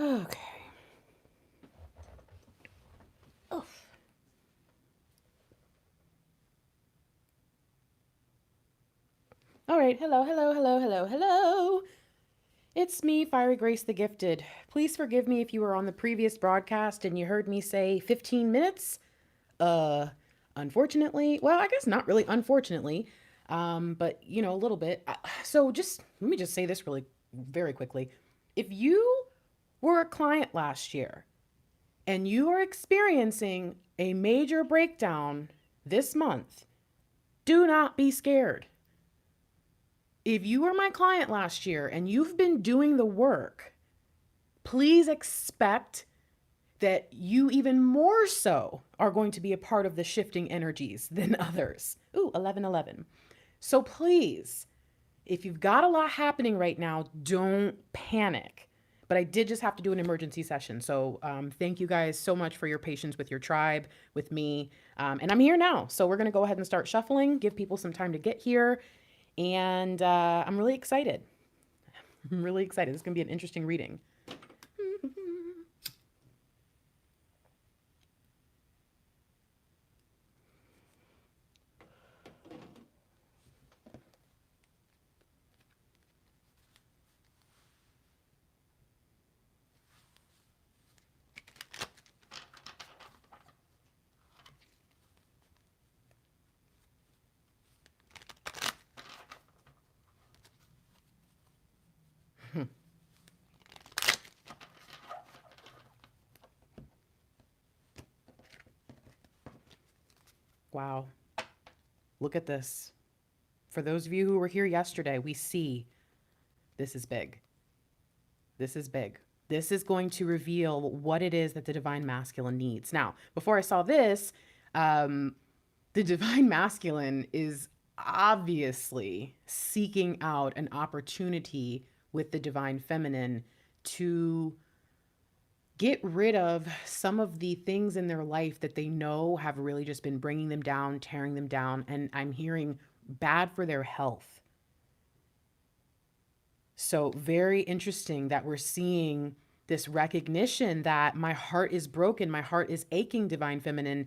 Okay. Oh. All right. Hello, hello, hello, hello, hello. It's me, Fiery Grace the Gifted. Please forgive me if you were on the previous broadcast and you heard me say 15 minutes. Uh, Unfortunately, well, I guess not really unfortunately, but a little bit. So just let me just say this really very quickly. If you were a client last year and you are experiencing a major breakdown this month, do not be scared. If you were my client last year and you've been doing the work, please expect that you even more so are going to be a part of the shifting energies than others. Ooh, 1111. So please, if you've got a lot happening right now, don't panic. But I did just have to do an emergency session. So thank you guys so much for your patience with your tribe, with me. And I'm here now. So we're going to go ahead and start shuffling, give people some time to get here. And I'm really excited. I'm really excited. This is going to be an interesting reading. Wow. Look at this. For those of you who were here yesterday, we see this is big. This is big. This is going to reveal what it is that the divine masculine needs. Now, before I saw this, the divine masculine is obviously seeking out an opportunity with the divine feminine to get rid of some of the things in their life that they know have really just been bringing them down, tearing them down. And I'm hearing bad for their health. So, very interesting that we're seeing this recognition that my heart is broken, my heart is aching, divine feminine.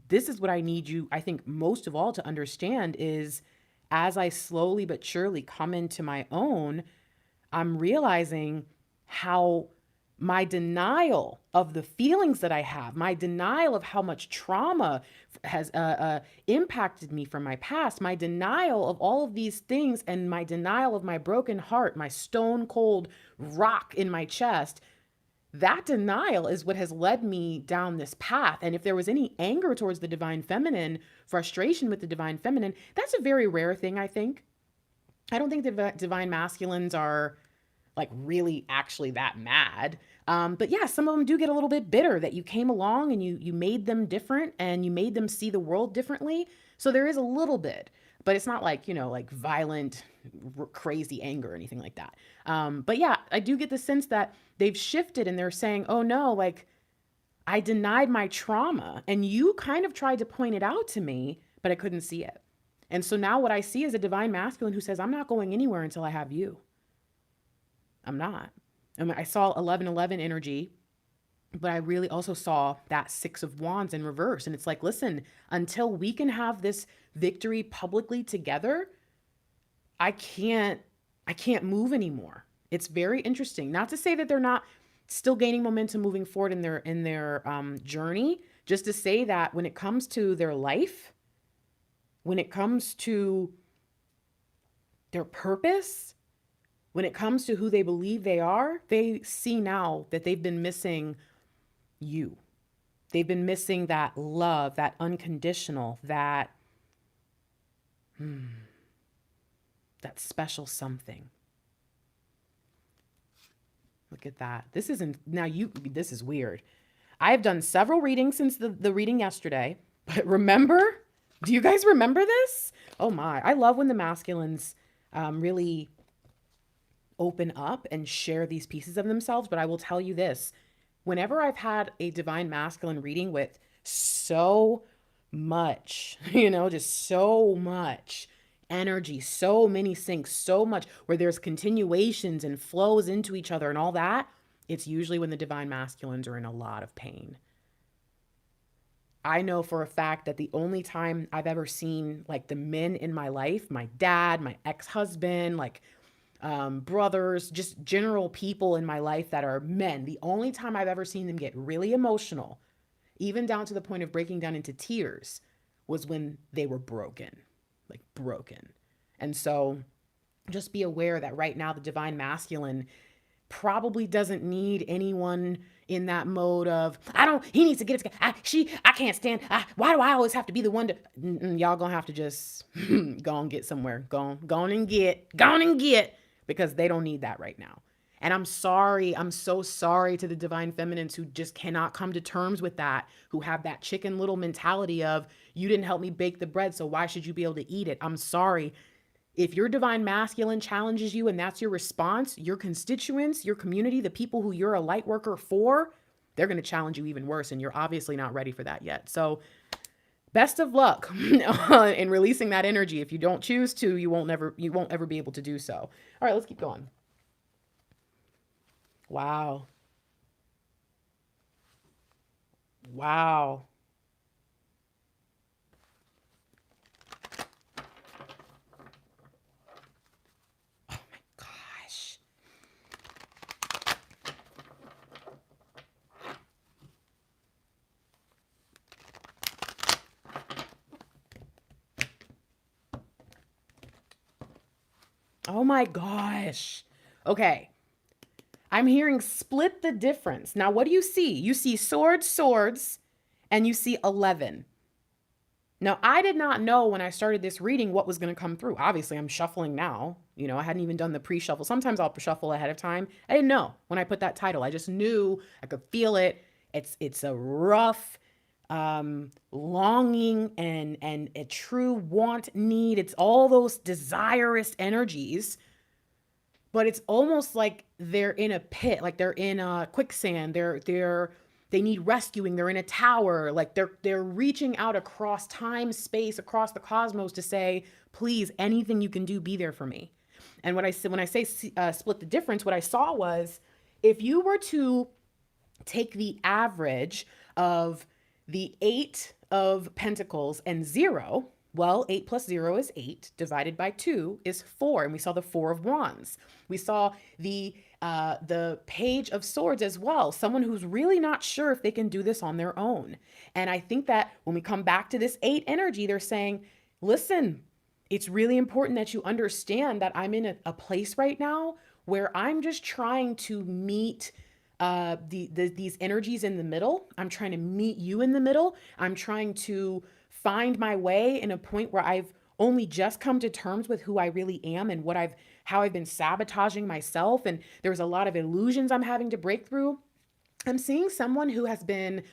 This is what I need you, I think, most of all to understand is as I slowly but surely come into my own, I'm realizing how my denial of the feelings that I have, my denial of how much trauma has impacted me from my past, my denial of all of these things, and my denial of my broken heart, my stone cold rock in my chest, that denial is what has led me down this path. And if there was any anger towards the divine feminine, frustration with the divine feminine, that's a very rare thing, I think. I don't think the divine masculines are like really actually that mad. But yeah, some of them do get a little bit bitter that you came along and you made them different and you made them see the world differently. So there is a little bit, but it's not like, like violent, crazy anger or anything like that. But yeah, I do get the sense that they've shifted and they're saying, oh no, like I denied my trauma and you kind of tried to point it out to me, but I couldn't see it. And so now what I see is a divine masculine who says, I'm not going anywhere until I have you. I'm not. I mean, I saw 1111 energy, but I really also saw that Six of Wands in reverse. And it's like, listen, until we can have this victory publicly together, I can't move anymore. It's very interesting. Not to say that they're not still gaining momentum moving forward in their journey, just to say that when it comes to their life, when it comes to their purpose, when it comes to who they believe they are, they see now that they've been missing you. They've been missing that love, that unconditional, that special something. Look at that. This is weird. I have done several readings since the reading yesterday, but remember? Do you guys remember this? Oh my, I love when the masculines really open up and share these pieces of themselves. But I will tell you this, whenever I've had a divine masculine reading with so much, just so much energy, so many syncs, so much where there's continuations and flows into each other and all that, it's usually when the divine masculines are in a lot of pain. I know for a fact that the only time I've ever seen like the men in my life, my dad, my ex-husband, like brothers, just general people in my life that are men, the only time I've ever seen them get really emotional, even down to the point of breaking down into tears, was when they were broken, like broken. And so just be aware that right now the divine masculine probably doesn't need anyone in that mode of, he needs to get it. I can't stand, why do I always have to be the one to, y'all gonna have to just go and get somewhere. Go on and get, because they don't need that right now. And I'm sorry, I'm so sorry to the divine feminines who just cannot come to terms with that, who have that chicken little mentality of, you didn't help me bake the bread, so why should you be able to eat it? I'm sorry. If your divine masculine challenges you and that's your response, your constituents, your community, the people who you're a light worker for, they're going to challenge you even worse. And you're obviously not ready for that yet. So best of luck in releasing that energy. If you don't choose to, you won't ever be able to do so. All right, let's keep going. Wow. Wow. Oh my gosh. Okay. I'm hearing split the difference. Now, what do you see? You see swords, and you see 11. Now, I did not know when I started this reading what was going to come through. Obviously, I'm shuffling now. You know, I hadn't even done the pre-shuffle. Sometimes I'll shuffle ahead of time. I didn't know when I put that title. I just knew, I could feel it. It's a rough longing and a true want, need. It's all those desirous energies. But it's almost like they're in a pit, like they're in a quicksand. They need rescuing. They're in a tower. Like they're reaching out across time, space, across the cosmos to say, please, anything you can do, be there for me. And when I say split the difference, what I saw was, if you were to take the average of the 8 of Pentacles and 0, well, 8 plus 0 is 8, divided by 2 is 4. And we saw the 4 of Wands. We saw the Page of Swords as well. Someone who's really not sure if they can do this on their own. And I think that when we come back to this 8 energy, they're saying, listen, it's really important that you understand that I'm in a place right now where I'm just trying to meet these energies in the middle. I'm trying to meet you in the middle. I'm trying to find my way in a point where I've only just come to terms with who I really am and how I've been sabotaging myself. And there's a lot of illusions I'm having to break through. I'm seeing someone who has been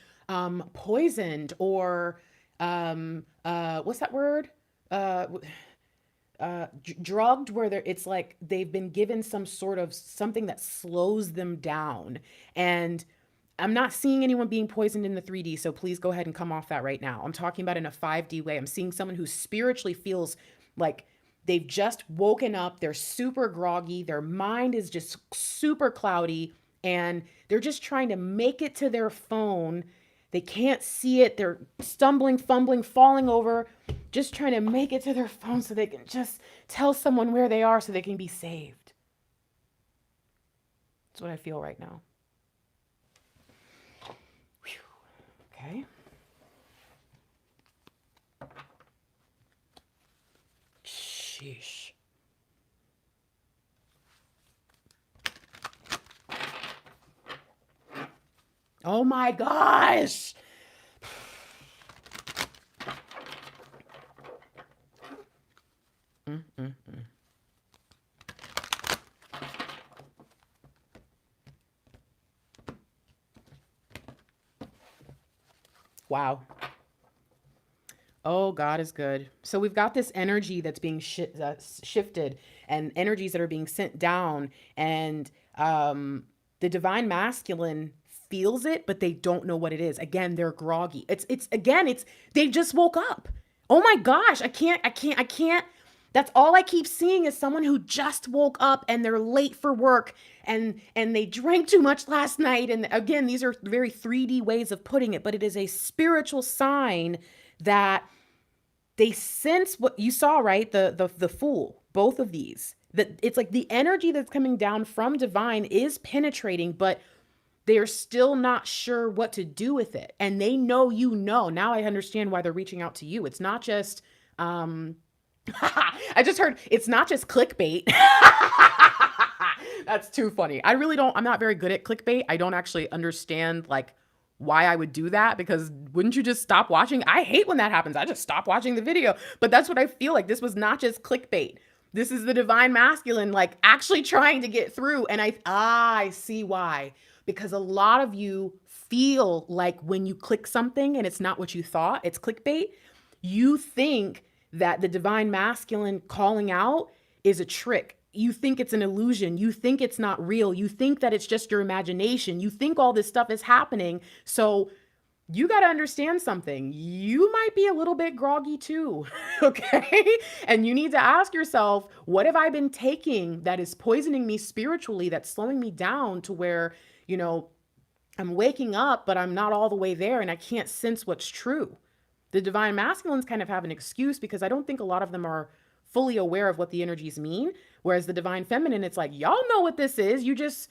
poisoned or what's that word? Drugged, where it's like they've been given some sort of something that slows them down. And I'm not seeing anyone being poisoned in the 3D, so please go ahead and come off that right now. I'm talking about in a 5D way. I'm seeing someone who spiritually feels like they've just woken up. They're super groggy. Their mind is just super cloudy, and they're just trying to make it to their phone. They can't see it. They're stumbling, fumbling, falling over, just trying to make it to their phone so they can just tell someone where they are so they can be saved. That's what I feel right now. Okay. Sheesh. Oh my gosh. Wow. Oh, God is good. So we've got this energy that's being shifted, and energies that are being sent down, and the divine masculine feels it, but they don't know what it is. Again, they're groggy. It's they just woke up. Oh my gosh, I can't. That's all I keep seeing is someone who just woke up and they're late for work and they drank too much last night. And again, these are very 3D ways of putting it, but it is a spiritual sign that they sense what you saw, right? The Fool, both of these. That it's like the energy that's coming down from divine is penetrating, but they're still not sure what to do with it. And they know, you know, now I understand why they're reaching out to you. It's not just I just heard it's not just clickbait. That's too funny. I'm not very good at clickbait. I don't actually understand like why I would do that, because wouldn't you just stop watching? I hate when that happens. I just stop watching the video. But that's what I feel like. This was not just clickbait. This is the divine masculine, like actually trying to get through. And I see why. Because a lot of you feel like when you click something and it's not what you thought, it's clickbait, you think that the divine masculine calling out is a trick. You think it's an illusion. You think it's not real. You think that it's just your imagination. You think all this stuff is happening. So you got to understand something. You might be a little bit groggy too. Okay. And you need to ask yourself, what have I been taking that is poisoning me spiritually, that's slowing me down to where, you know, I'm waking up, but I'm not all the way there and I can't sense what's true. The divine masculines kind of have an excuse because I don't think a lot of them are fully aware of what the energies mean. Whereas the divine feminine, it's like, y'all know what this is. You just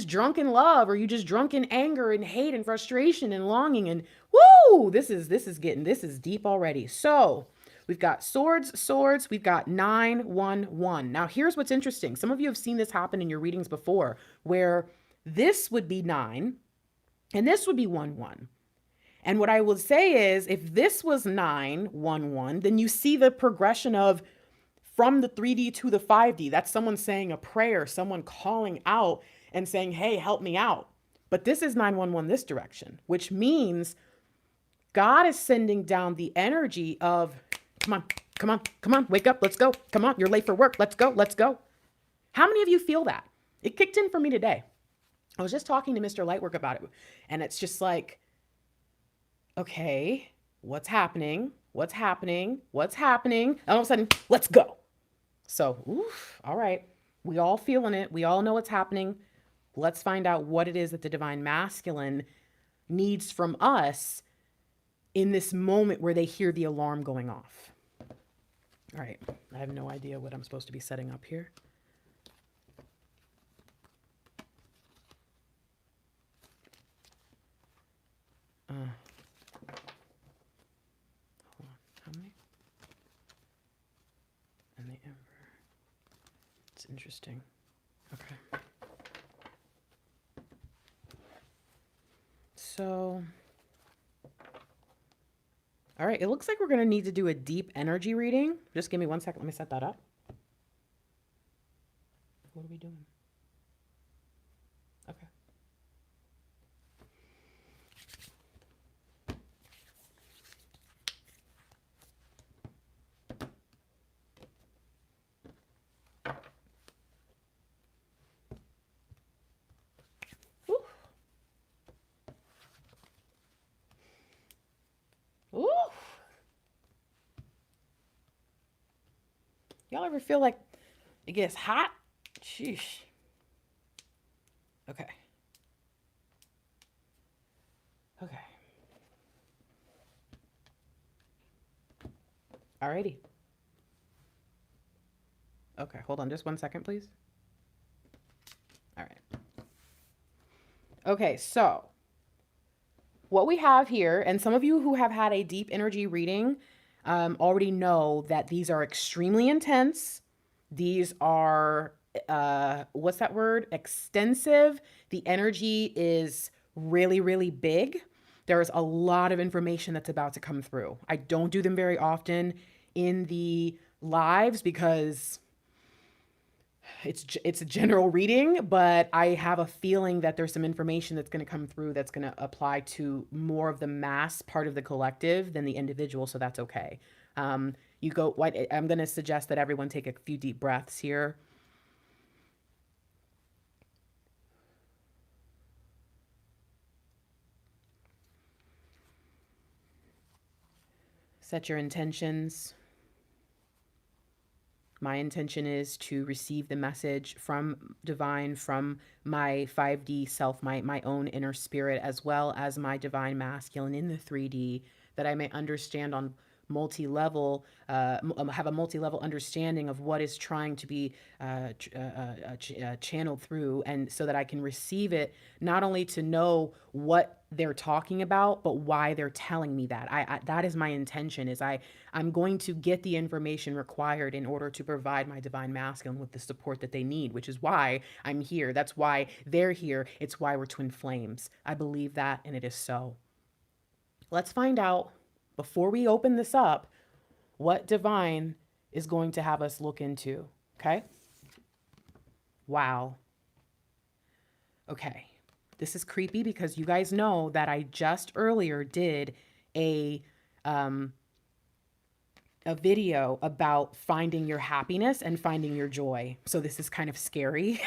drunk in love, or you just drunk in anger and hate and frustration and longing. And woo, this is deep already. So we've got swords. We've got 911. Now here's what's interesting. Some of you have seen this happen in your readings before, where this would be 9 and this would be 11. And what I will say is, if this was 911, then you see the progression of from the 3D to the 5D. That's someone saying a prayer, someone calling out and saying, hey, help me out. But this is 911 this direction, which means God is sending down the energy of, come on, wake up, let's go. Come on, you're late for work. Let's go. How many of you feel that? It kicked in for me today. I was just talking to Mr. Lightwork about it. And it's just like, okay, what's happening? And all of a sudden, let's go. So, all right. We all feeling it. We all know what's happening. Let's find out what it is that the divine masculine needs from us in this moment where they hear the alarm going off. All right. I have no idea what I'm supposed to be setting up here. Interesting. Okay. So, all right, it looks like we're going to need to do a deep energy reading. Just give me 1 second. Let me set that up. What are we doing? Okay. Y'all ever feel like it gets hot? Sheesh. Okay. Alrighty. Okay, hold on just 1 second, please. All right. Okay, so what we have here, and some of you who have had a deep energy reading already know that these are extremely intense. These are, what's that word? Extensive. The energy is really, really big. There's a lot of information that's about to come through. I don't do them very often in the lives because it's a general reading, but I have a feeling that there's some information that's going to come through that's going to apply to more of the mass part of the collective than the individual. So that's okay. I'm going to suggest that everyone take a few deep breaths here. Set your intentions. My intention is to receive the message from divine, from my 5D self, my own inner spirit, as well as my divine masculine in the 3D, that I may understand on multi-level, have a multi-level understanding of what is trying to be channeled through, and so that I can receive it, not only to know what they're talking about, but why they're telling me that. That is my intention. I'm going to get the information required in order to provide my divine masculine with the support that they need, which is why I'm here. That's why they're here. It's why we're twin flames. I believe that, and it is so. Let's find out, before we open this up, what divine is going to have us look into. Okay? Wow. Okay. This is creepy because you guys know that I just earlier did a video about finding your happiness and finding your joy. So this is kind of scary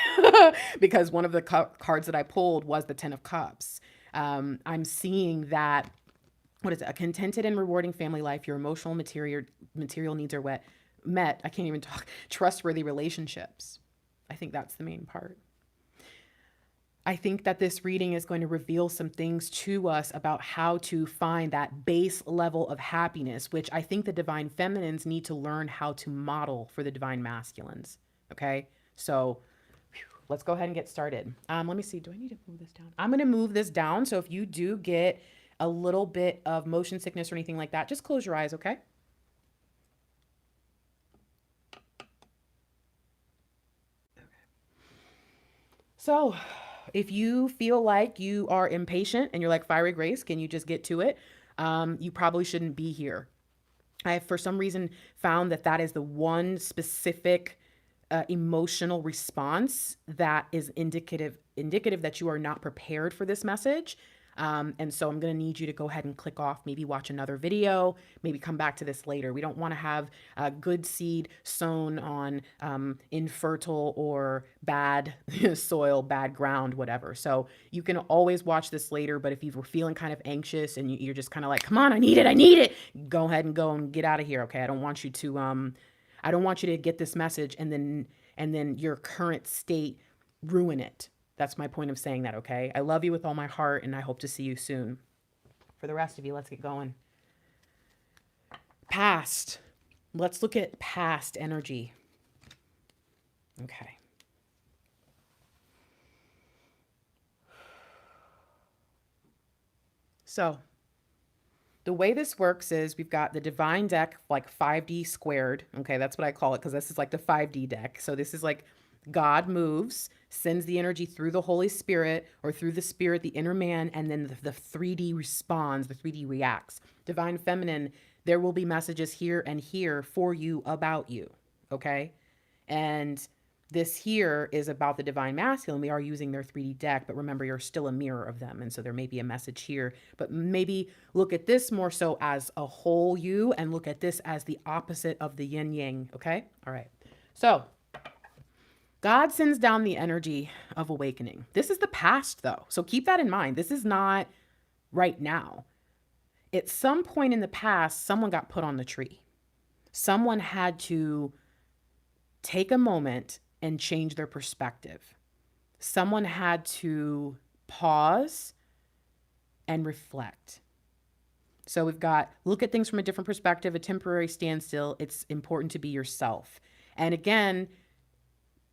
because one of the cards that I pulled was the 10 of Cups. I'm seeing that, what is it? A contented and rewarding family life. Your emotional material needs are met. I can't even talk. Trustworthy relationships. I think that's the main part. I think that this reading is going to reveal some things to us about how to find that base level of happiness, which I think the divine feminines need to learn how to model for the divine masculines. Okay. So let's go ahead and get started. Let me see. Do I need to move this down? I'm going to move this down. So if you do get a little bit of motion sickness or anything like that, just close your eyes, okay? So if you feel like you are impatient and you're like, Fiery Grace, can you just get to it? You probably shouldn't be here. I have, for some reason, found that is the one specific emotional response that is indicative that you are not prepared for this message. And so I'm going to need you to go ahead and click off, maybe watch another video, maybe come back to this later. We don't want to have a good seed sown on infertile or bad soil, bad ground, whatever. So you can always watch this later, but if you were feeling kind of anxious and you're just kind of like, come on, I need it, go ahead and go and get out of here. Okay. I don't want you to get this message and then your current state ruin it. That's my point of saying that, okay? I love you with all my heart, and I hope to see you soon. For the rest of you, let's get going. Past. Let's look at past energy. Okay. So, the way this works is we've got the divine deck, like 5D squared. Okay, that's what I call it, because this is like the 5D deck. So this is like God moves, sends the energy through the Holy Spirit or through the spirit, the inner man, and then the 3D responds, the 3D reacts. Divine feminine, there will be messages here and here for you, about you, okay? And this here is about the divine masculine. We are using their 3D deck, but remember, you're still a mirror of them. And so there may be a message here, but maybe look at this more so as a whole you and look at this as the opposite of the yin yang, okay? All right. So God sends down the energy of awakening. This is the past, though. So keep that in mind. This is not right now. At some point in the past, someone got put on the tree. Someone had to take a moment and change their perspective. Someone had to pause and reflect. So we've got, look at things from a different perspective, a temporary standstill. It's important to be yourself. And again,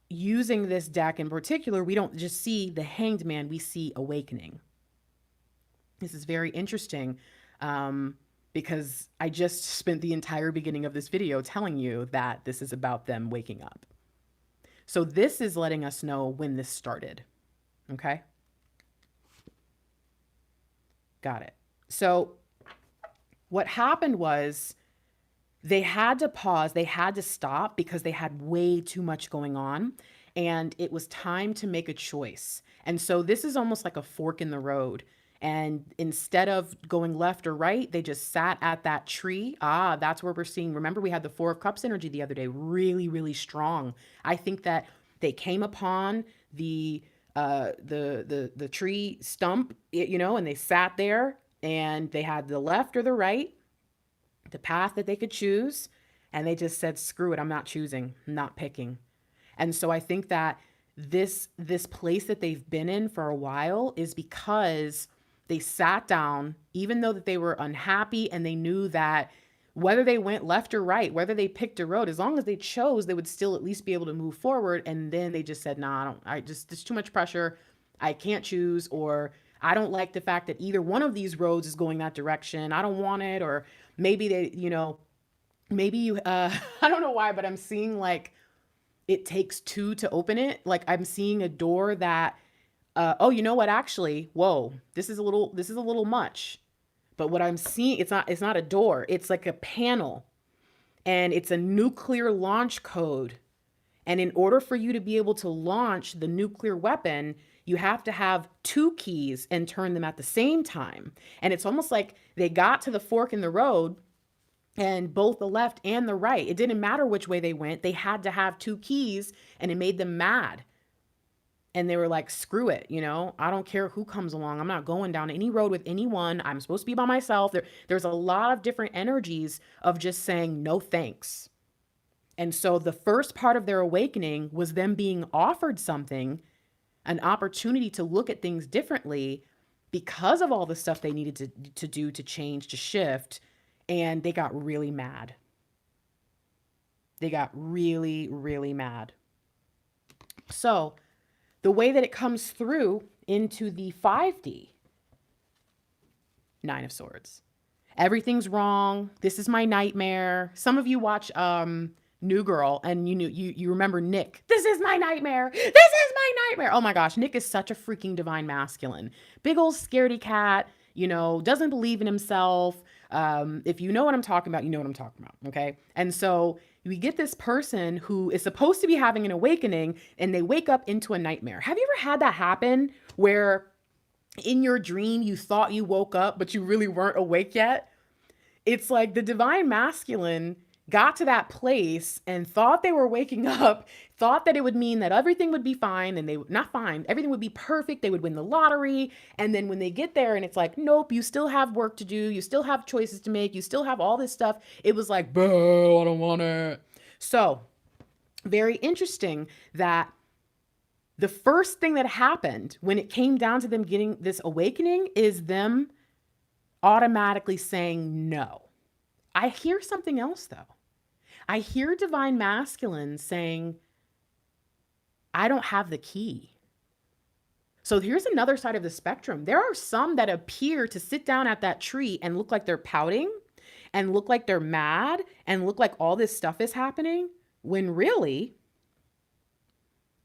using this deck in particular, we don't just see the Hanged Man, we see awakening. This is very interesting because I just spent the entire beginning of this video telling you that this is about them waking up. So this is letting us know when this started. Okay? Got it. So what happened was they had to pause, they had to stop because they had way too much going on, and it was time to make a choice. And so this is almost like a fork in the road. And instead of going left or right, they just sat at that tree. That's where we're seeing. Remember, we had the 4 of Cups energy the other day, really, really strong. I think that they came upon the tree stump, and they sat there, and they had the left or the right, the path that they could choose, And they just said, screw it, I'm not choosing, I'm not picking. And so I think that this place that they've been in for a while is because they sat down, even though that they were unhappy, and they knew that whether they went left or right, whether they picked a road, as long as they chose, they would still at least be able to move forward. And then they just said, nah, there's too much pressure. I can't choose, or I don't like the fact that either one of these roads is going that direction. I don't want it. Or maybe they, maybe you, I don't know why, but I'm seeing like it takes two to open it. Like I'm seeing a door that, oh, you know what? Actually, whoa, this is a little much. But what I'm seeing, it's not a door. It's like a panel, and it's a nuclear launch code. And in order for you to be able to launch the nuclear weapon, you have to have two keys and turn them at the same time. And it's almost like they got to the fork in the road, and both the left and the right, it didn't matter which way they went. They had to have two keys, and it made them mad. And they were like, screw it, I don't care who comes along. I'm not going down any road with anyone. I'm supposed to be by myself. There's a lot of different energies of just saying no thanks. And so the first part of their awakening was them being offered something, an opportunity to look at things differently because of all the stuff they needed to do, to change, to shift. And they got really mad. They got really, really mad. So the way that it comes through into the 5D, Nine of Swords. Everything's wrong. This is my nightmare. Some of you watch New Girl, and you remember Nick. This is my nightmare. This is my nightmare. Oh my gosh, Nick is such a freaking divine masculine. Big old scaredy cat, doesn't believe in himself. If you know what I'm talking about, you know what I'm talking about. Okay. And so we get this person who is supposed to be having an awakening, and they wake up into a nightmare. Have you ever had that happen where in your dream you thought you woke up, but you really weren't awake yet? It's like the divine masculine got to that place and thought they were waking up, thought that it would mean that everything would be fine, and everything would be perfect. They would win the lottery. And then when they get there and it's like, nope, you still have work to do. You still have choices to make. You still have all this stuff. It was like, boo, I don't want it. So very interesting that the first thing that happened when it came down to them getting this awakening is them automatically saying no. I hear something else though. I hear divine masculine saying, I don't have the key. So here's another side of the spectrum. There are some that appear to sit down at that tree and look like they're pouting and look like they're mad and look like all this stuff is happening, when really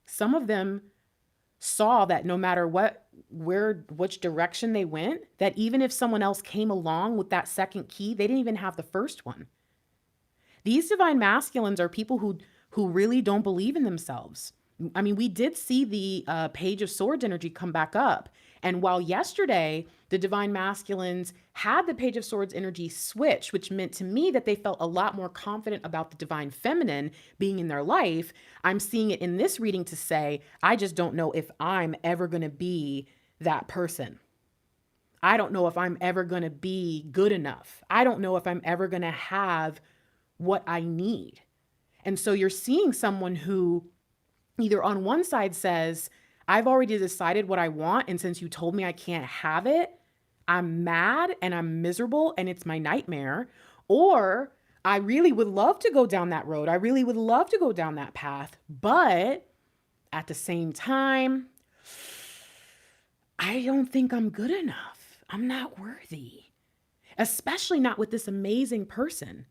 some of them saw that no matter which direction they went, that even if someone else came along with that second key, they didn't even have the first one. These divine masculines are people who really don't believe in themselves. I mean, we did see the Page of Swords energy come back up. And while yesterday the divine masculines had the Page of Swords energy switch, which meant to me that they felt a lot more confident about the divine feminine being in their life, I'm seeing it in this reading to say, I just don't know if I'm ever going to be that person. I don't know if I'm ever going to be good enough. I don't know if I'm ever going to have what I need. And so you're seeing someone who either on one side says, I've already decided what I want, and since you told me I can't have it, I'm mad and I'm miserable and it's my nightmare. Or I really would love to go down that road. I really would love to go down that path. But at the same time, I don't think I'm good enough. I'm not worthy, especially not with this amazing person.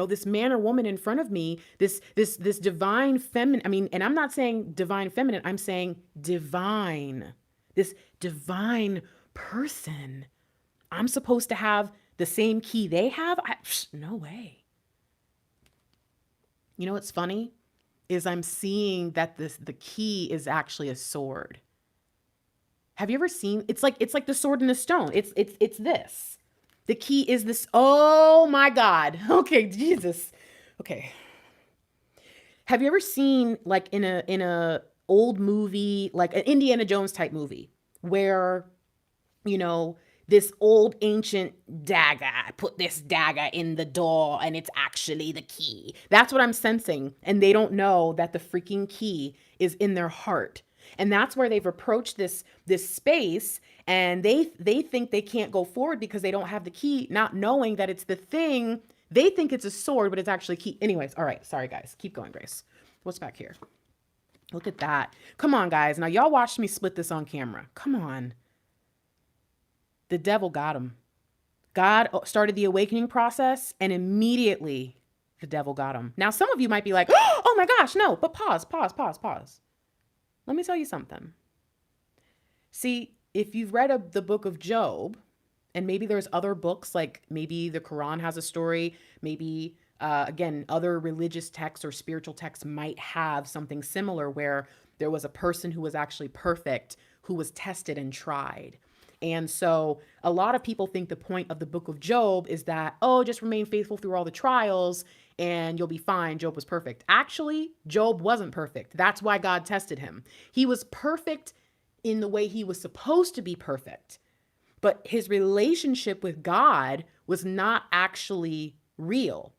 This man or woman in front of me, this divine feminine. I mean, and I'm not saying divine feminine, I'm saying divine, this divine person. I'm supposed to have the same key they have? No way. What's funny is I'm seeing that the key is actually a sword. Have you ever seen, it's like the sword and the stone. It's this. The key is this. Oh my God. Okay, Jesus. Okay. Have you ever seen like in a old movie, like an Indiana Jones type movie where, this old ancient dagger. I put this dagger in the door and it's actually the key. That's what I'm sensing. And they don't know that the freaking key is in their heart. And that's where they've approached this space, and they think they can't go forward because they don't have the key, not knowing that it's the thing. They think it's a sword, but it's actually a key. Anyways, all right. Sorry, guys. Keep going, Grace. What's back here? Look at that. Come on, guys. Now, y'all watched me split this on camera. Come on. The devil got him. God started the awakening process, and immediately the devil got him. Now, some of you might be like, oh my gosh, no, but pause. Let me tell you something. See, if you've read the book of Job, and maybe there's other books, like maybe the Quran has a story, maybe, again, other religious texts or spiritual texts might have something similar where there was a person who was actually perfect, who was tested and tried. And so a lot of people think the point of the book of Job is that, oh, just remain faithful through all the trials and you'll be fine. Job was perfect. Actually, Job wasn't perfect. That's why God tested him. He was perfect in the way he was supposed to be perfect, but his relationship with God was not actually real.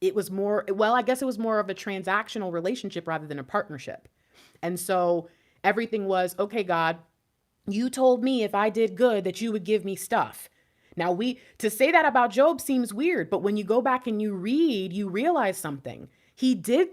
It was more, well, I guess it was more of a transactional relationship rather than a partnership. And so everything was, okay, God, you told me if I did good that you would give me stuff. Now to say that about Job seems weird, but when you go back and you read, you realize something. He didn't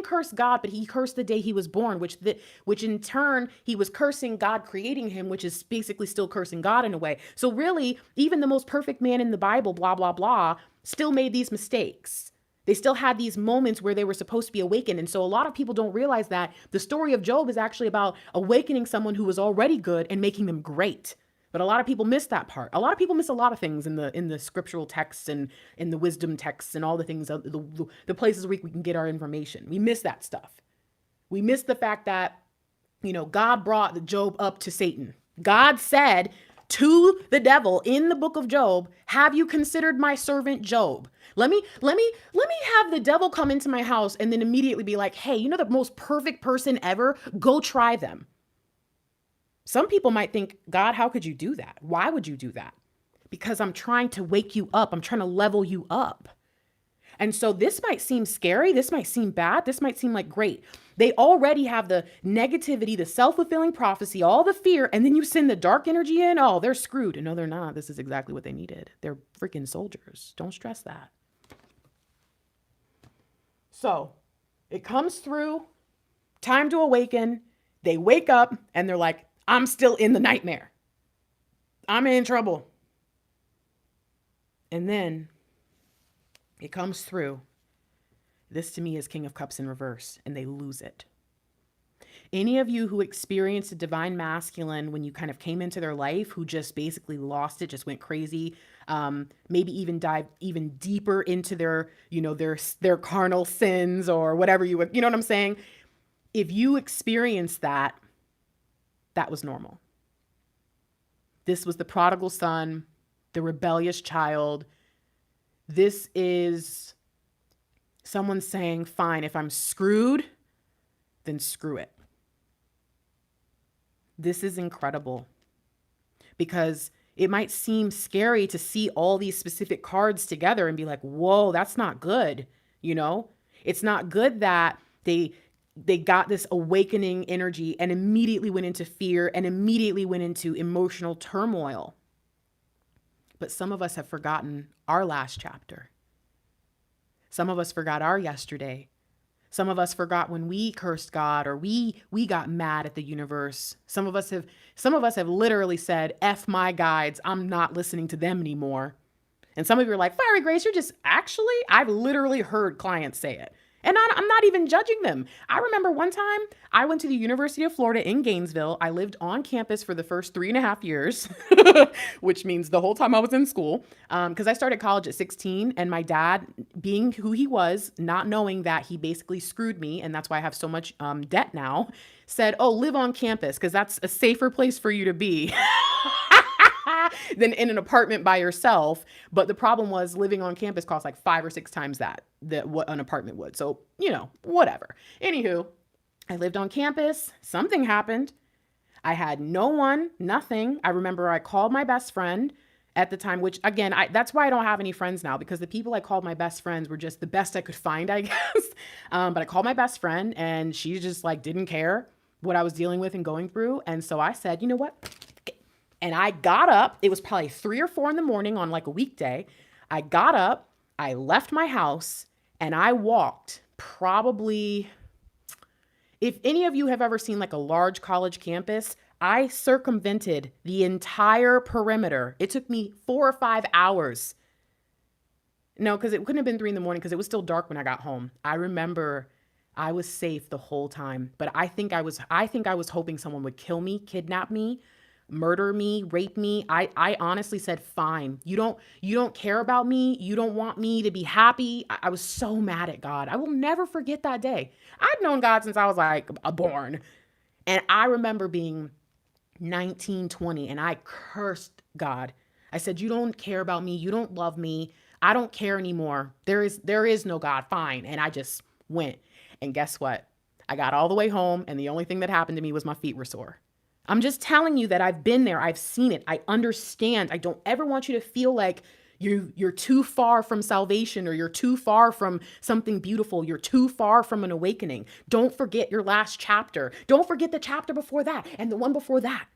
curse God, but he cursed the day he was born, which in turn, he was cursing God creating him, which is basically still cursing God in a way. So really, even the most perfect man in the Bible, blah, blah, blah, still made these mistakes. They still had these moments where they were supposed to be awakened. And so a lot of people don't realize that the story of Job is actually about awakening someone who was already good and making them great. But a lot of people miss that part. A lot of people miss a lot of things in the scriptural texts and in the wisdom texts and all the things, the places where we can get our information. We miss that stuff. We miss the fact that, God brought the Job up to Satan. God said to the devil in the book of Job, have you considered my servant Job? Let me have the devil come into my house and then immediately be like, hey, the most perfect person ever, go try them. Some people might think, God, how could you do that? Why would you do that? Because I'm trying to wake you up. I'm trying to level you up. And so this might seem scary. This might seem bad. This might seem like great. They already have the negativity, the self-fulfilling prophecy, all the fear, and then you send the dark energy in. Oh, they're screwed. No, they're not. This is exactly what they needed. They're freaking soldiers. Don't stress that. So it comes through, time to awaken. They wake up and they're like, I'm still in the nightmare. I'm in trouble. And then it comes through. This to me is King of Cups in reverse, and they lose it. Any of you who experienced a divine masculine when you kind of came into their life, who just basically lost it, just went crazy, maybe even dived even deeper into their carnal sins or whatever you know what I'm saying? If you experienced that, that was normal. This was the prodigal son, the rebellious child. This is someone saying, fine, if I'm screwed, then screw it. This is incredible because it might seem scary to see all these specific cards together and be like, whoa, that's not good. It's not good that they got this awakening energy and immediately went into fear and immediately went into emotional turmoil. But some of us have forgotten our last chapter. Some of us forgot our yesterday. Some of us forgot when we cursed God or we got mad at the universe. Some of us have literally said, F my guides, I'm not listening to them anymore. And some of you are like, Fiery Grace, I've literally heard clients say it. And I'm not even judging them. I remember one time I went to the University of Florida in Gainesville. I lived on campus for the first 3.5 years, which means the whole time I was in school, because I started college at 16. And my dad, being who he was, not knowing that he basically screwed me, and that's why I have so much debt now, said, oh, live on campus because that's a safer place for you to be. Than in an apartment by yourself. But the problem was living on campus cost like 5 or 6 times that what an apartment would. So, whatever. Anywho, I lived on campus. Something happened. I had no one, nothing. I remember I called my best friend at the time, which again, that's why I don't have any friends now, because the people I called my best friends were just the best I could find, I guess. But I called my best friend and she just like didn't care what I was dealing with and going through. And so I said, you know what? And I got up. It was probably 3 or 4 in the morning on like a weekday. I got up, I left my house, and I walked probably, if any of you have ever seen like a large college campus, I circumvented the entire perimeter. It took me 4 or 5 hours. No, because it couldn't have been 3 in the morning because it was still dark when I got home. I remember I was safe the whole time, but I think I was hoping someone would kill me, kidnap me, murder me, rape me. I honestly said, fine. You don't care about me. You don't want me to be happy. I was so mad at God. I will never forget that day. I'd known God since I was like born. And I remember being 19, 20, and I cursed God. I said, you don't care about me. You don't love me. I don't care anymore. There is no God. Fine. And I just went. And guess what? I got all the way home, and the only thing that happened to me was my feet were sore. I'm just telling you that I've been there. I've seen it. I understand. I don't ever want you to feel like you're too far from salvation, or you're too far from something beautiful. You're too far from an awakening. Don't forget your last chapter. Don't forget the chapter before that and the one before that.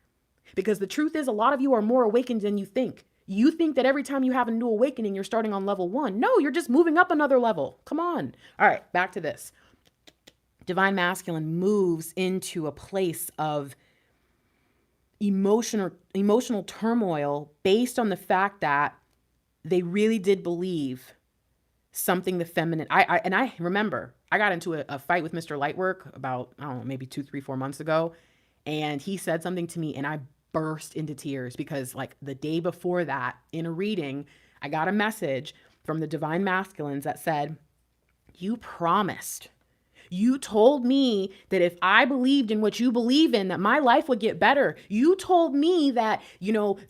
Because the truth is, a lot of you are more awakened than you think. You think that every time you have a new awakening, you're starting on level 1. No, you're just moving up another level. Come on. All right, back to this. Divine Masculine moves into a place of emotional turmoil based on the fact that they really did believe something the feminine. I remember I got into a fight with Mr. Lightwork about, I don't know, maybe 2, 3, 4 months ago. And he said something to me and I burst into tears because like the day before that in a reading, I got a message from the Divine Masculines that said, you promised. You told me that if I believed in what you believe in, that my life would get better. You told me that,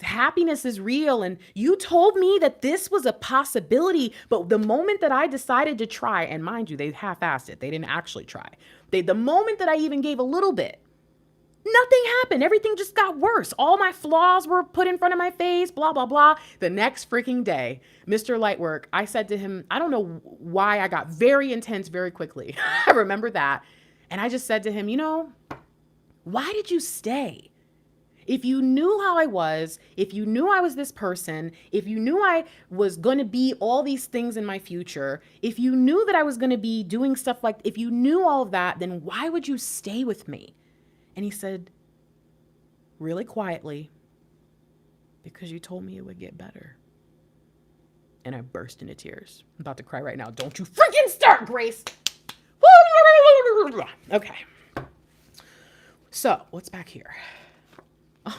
happiness is real. And you told me that this was a possibility. But the moment that I decided to try, and mind you, they half-assed it. They didn't actually try. The moment that I even gave a little bit, nothing happened. Everything just got worse. All my flaws were put in front of my face, blah, blah, blah. The next freaking day, Mr. Lightwork, I said to him, I don't know why I got very intense very quickly. I remember that. And I just said to him, why did you stay? If you knew how I was, if you knew I was this person, if you knew I was going to be all these things in my future, if you knew that I was going to be doing stuff like, if you knew all of that, then why would you stay with me? And he said, really quietly, because you told me it would get better. And I burst into tears. I'm about to cry right now. Don't you freaking start, Grace. Okay. So, what's back here?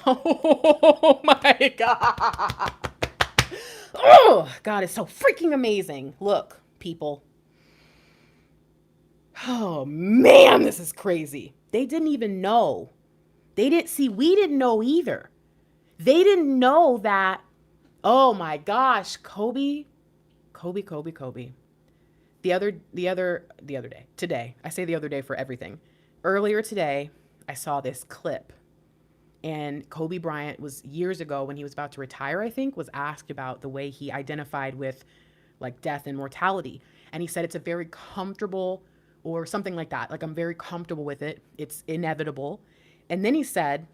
Oh my God. Oh, God is so freaking amazing. Look, people. Oh man, this is crazy. They didn't even know. We didn't know either. They didn't know that, oh my gosh, Kobe. The other day, today, I say the other day for everything. Earlier today, I saw this clip, and Kobe Bryant was years ago when he was about to retire, I think, was asked about the way he identified with like death and mortality. And he said, it's a very comfortable, or something like that. Like, I'm very comfortable with it. It's inevitable. And then he said,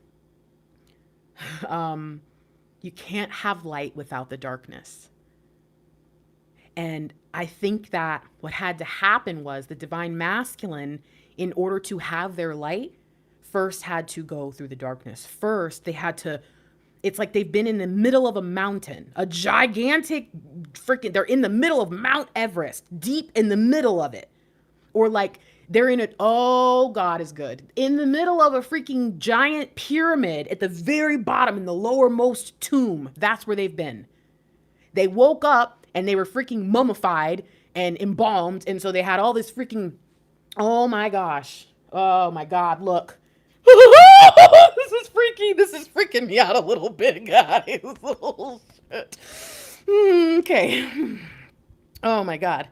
you can't have light without the darkness. And I think that what had to happen was the Divine Masculine, in order to have their light, first had to go through the darkness. First, they had to, it's like they've been in the middle of a mountain, a gigantic freaking, they're in the middle of Mount Everest, deep in the middle of it. Or like they're in it, oh, God is good, in the middle of a freaking giant pyramid at the very bottom in the lowermost tomb. That's where they've been. They woke up and they were freaking mummified and embalmed. And so they had all this freaking, oh my gosh. Oh my God, look. This is freaking me out a little bit, guys. Oh, shit. Okay. Oh my God.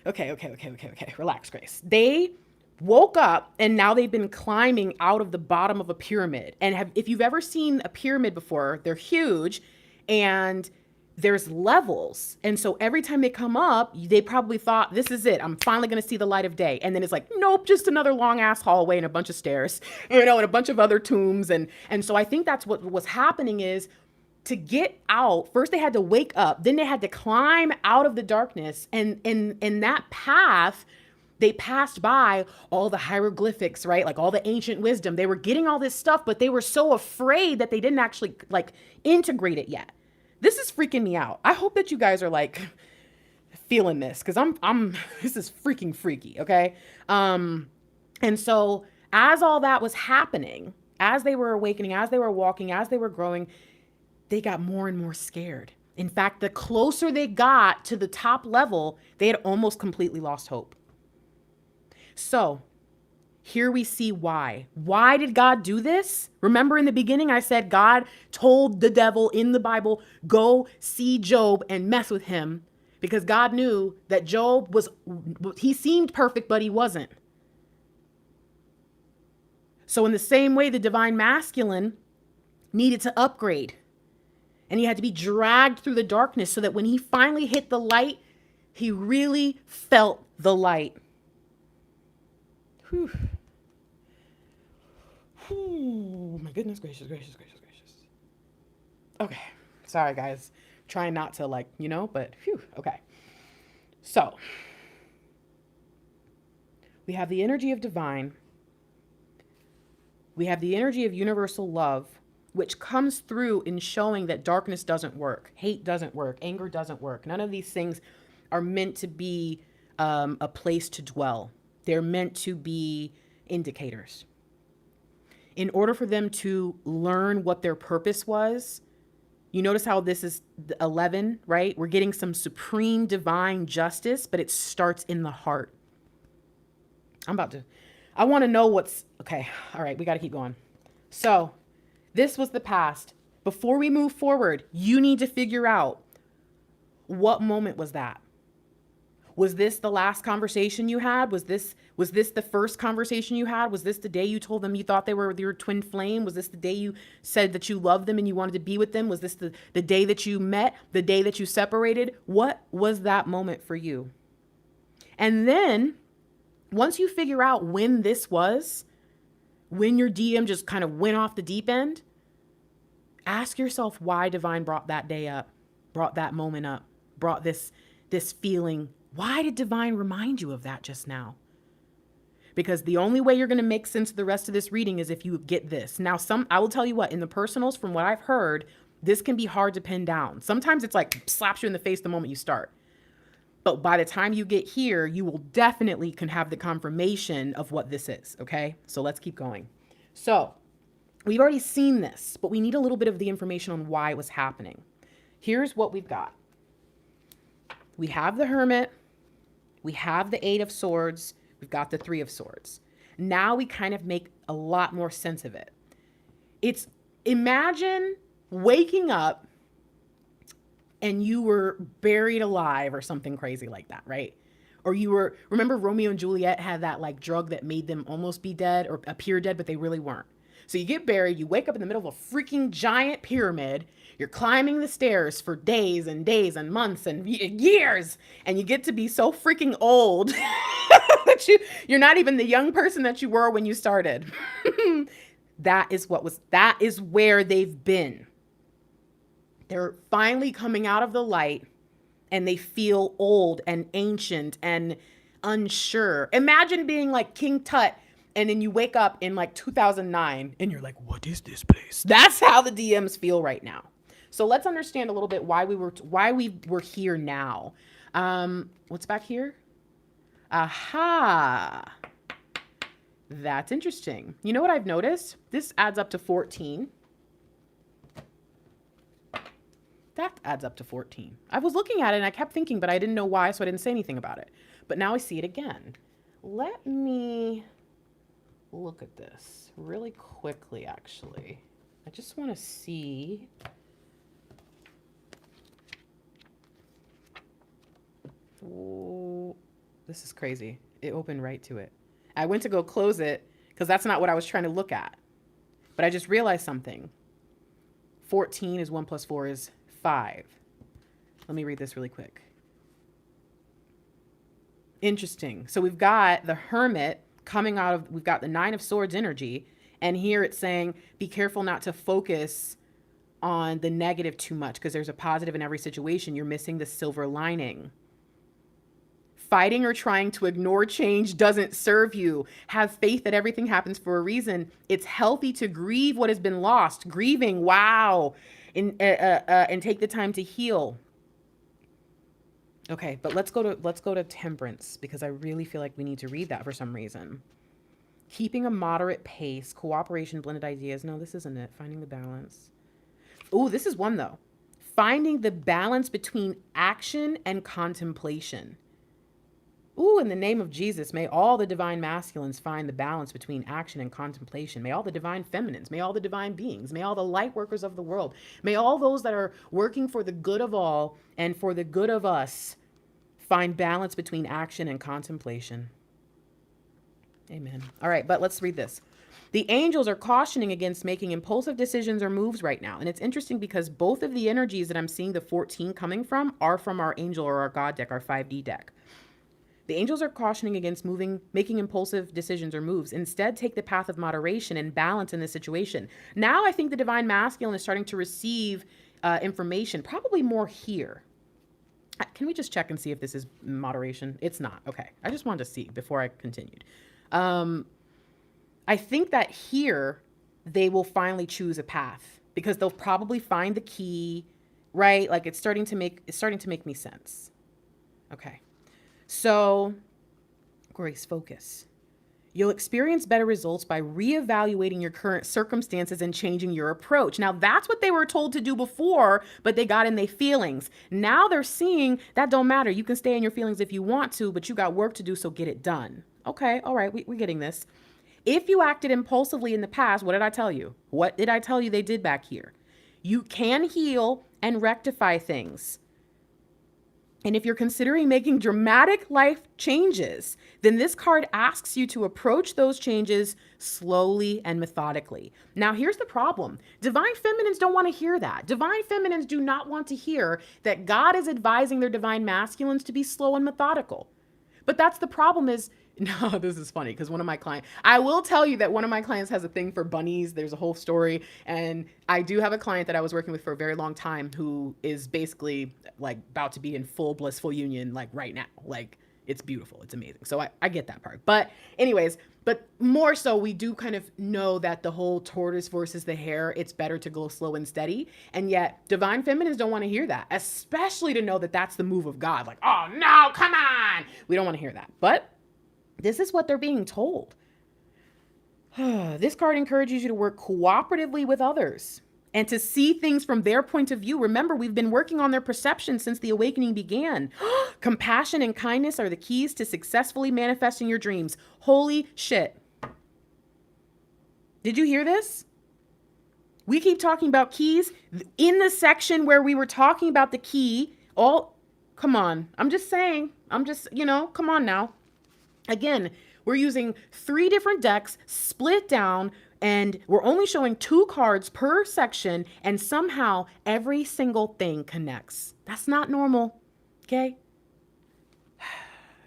Okay. Relax, Grace. They woke up, and now they've been climbing out of the bottom of a pyramid. And if you've ever seen a pyramid before, they're huge and there's levels. And so every time they come up, they probably thought, this is it. I'm finally going to see the light of day. And then it's like, nope, just another long ass hallway and a bunch of stairs, and a bunch of other tombs. And so I think that's what was happening is, to get out, first they had to wake up, then they had to climb out of the darkness. And in that path, they passed by all the hieroglyphics, right? Like all the ancient wisdom. They were getting all this stuff, but they were so afraid that they didn't actually like integrate it yet. This is freaking me out. I hope that you guys are like feeling this, because I'm this is freaking freaky, okay? And so as all that was happening, as they were awakening, as they were walking, as they were growing, they got more and more scared. In fact, the closer they got to the top level, they had almost completely lost hope. So here we see why. Why did God do this? Remember in the beginning, I said God told the devil in the Bible, go see Job and mess with him, because God knew that Job he seemed perfect, but he wasn't. So in the same way, the divine masculine needed to upgrade, and he had to be dragged through the darkness so that when he finally hit the light, he really felt the light. Whew. Whew. My goodness gracious. Okay. Sorry, guys. Trying not to but phew. Okay. So we have the energy of divine. We have the energy of universal love, which comes through in showing that darkness doesn't work. Hate doesn't work. Anger doesn't work. None of these things are meant to be a place to dwell. They're meant to be indicators. In order for them to learn what their purpose was, you notice how this is 11, right? We're getting some supreme divine justice, but it starts in the heart. I want to know okay. All right, we got to keep going. So this was the past. Before we move forward, you need to figure out, what moment was that? Was this the last conversation you had? Was this the first conversation you had? Was this the day you told them you thought they were your twin flame? Was this the day you said that you loved them and you wanted to be with them? Was this the day that you met? The day that you separated? What was that moment for you? And then once you figure out when this was, when your DM just kind of went off the deep end, ask yourself why divine brought that day up, brought that moment up, brought this feeling. Why did divine remind you of that just now? Because the only way you're going to make sense of the rest of this reading is if you get this. Now, I will tell you what, in the personals, from what I've heard, this can be hard to pin down. Sometimes it's like slaps you in the face the moment you start. But by the time you get here, you will definitely can have the confirmation of what this is. Okay, so let's keep going. So we've already seen this, but we need a little bit of the information on why it was happening. Here's what we've got. We have the Hermit. We have the Eight of Swords. We've got the Three of Swords. Now we kind of make a lot more sense of it. Imagine waking up and you were buried alive or something crazy like that, right? Or remember Romeo and Juliet had that like drug that made them almost be dead or appear dead, but they really weren't. So you get buried, you wake up in the middle of a freaking giant pyramid, you're climbing the stairs for days and days and months and years, and you get to be so freaking old that you're not even the young person that you were when you started. That is where they've been. They're finally coming out of the light and they feel old and ancient and unsure. Imagine being like King Tut and then you wake up in like 2009 and you're like, what is this place? That's how the DMs feel right now. So let's understand a little bit why we were here now. What's back here? Aha. That's interesting. You know what I've noticed? This adds up to 14. That adds up to 14. I was looking at it and I kept thinking, but I didn't know why, so I didn't say anything about it. But now I see it again. Let me look at this really quickly, actually. I just want to see. Oh, this is crazy. It opened right to it. I went to go close it because that's not what I was trying to look at. But I just realized something. 14 is 1 plus 4 is 5. Let me read this really quick. Interesting. So we've got the Hermit coming out of, we've got the 9 of Swords energy. And here it's saying, be careful not to focus on the negative too much because there's a positive in every situation. You're missing the silver lining. Fighting or trying to ignore change doesn't serve you. Have faith that everything happens for a reason. It's healthy to grieve what has been lost. Grieving, wow. And take the time to heal. Okay, but let's go to Temperance because I really feel like we need to read that for some reason. Keeping a moderate pace, cooperation, blended ideas. No, this isn't it. Finding the balance. Oh, this is one though. Finding the balance between action and contemplation. Ooh, in the name of Jesus, may all the divine masculines find the balance between action and contemplation. May all the divine feminines, may all the divine beings, may all the light workers of the world, may all those that are working for the good of all and for the good of us find balance between action and contemplation. Amen. All right, but let's read this. The angels are cautioning against making impulsive decisions or moves right now. And it's interesting because both of the energies that I'm seeing the 14 coming from are from our angel or our God deck, our 5D deck. The angels are cautioning against making impulsive decisions or moves. Instead, take the path of moderation and balance in this situation. Now I think the divine masculine is starting to receive information, probably more here. Can we just check and see if this is moderation? It's not. Okay. I just wanted to see before I continued. I think that here they will finally choose a path because they'll probably find the key, right? Like it's starting to make me sense. Okay. So, Grace, focus. You'll experience better results by reevaluating your current circumstances and changing your approach. Now, that's what they were told to do before, but they got in their feelings. Now they're seeing that don't matter. You can stay in your feelings if you want to, but you got work to do, so get it done. Okay, all right, we're getting this. If you acted impulsively in the past, what did I tell you? What did I tell you they did back here? You can heal and rectify things. And if you're considering making dramatic life changes, then this card asks you to approach those changes slowly and methodically. Now, here's the problem. Divine feminines don't want to hear that. Divine feminines do not want to hear that God is advising their divine masculines to be slow and methodical. But that's the problem is, no, this is funny because one of my clients, I will tell you that one of my clients has a thing for bunnies. There's a whole story. And I do have a client that I was working with for a very long time who is basically like about to be in full blissful union, like right now. Like it's beautiful. It's amazing. So I get that part. But anyways, but more so we do kind of know that the whole tortoise versus the hare, it's better to go slow and steady. And yet divine feminines don't want to hear that, especially to know that that's the move of God. Like, oh no, come on. We don't want to hear that. But this is what they're being told. This card encourages you to work cooperatively with others and to see things from their point of view. Remember, we've been working on their perception since the awakening began. Compassion and kindness are the keys to successfully manifesting your dreams. Holy shit. Did you hear this? We keep talking about keys. In the section where we were talking about the key, come on. I'm just saying. Come on now. Again, we're using 3 different decks split down and we're only showing 2 cards per section and somehow every single thing connects. That's not normal, okay?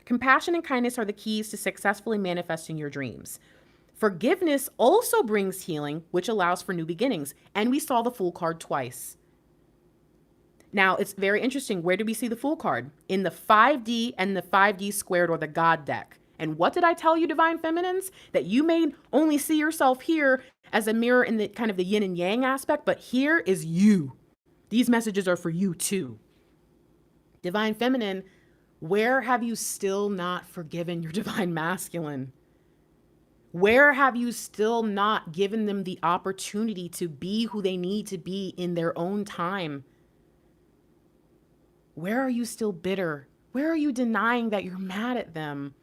Compassion and kindness are the keys to successfully manifesting your dreams. Forgiveness also brings healing, which allows for new beginnings. And we saw the Fool card twice. Now, it's very interesting. Where do we see the Fool card? In the 5D and the 5D squared or the God deck. And what did I tell you, divine feminines? That you may only see yourself here as a mirror in the kind of the yin and yang aspect, but here is you. These messages are for you too. Divine feminine, where have you still not forgiven your divine masculine? Where have you still not given them the opportunity to be who they need to be in their own time? Where are you still bitter? Where are you denying that you're mad at them?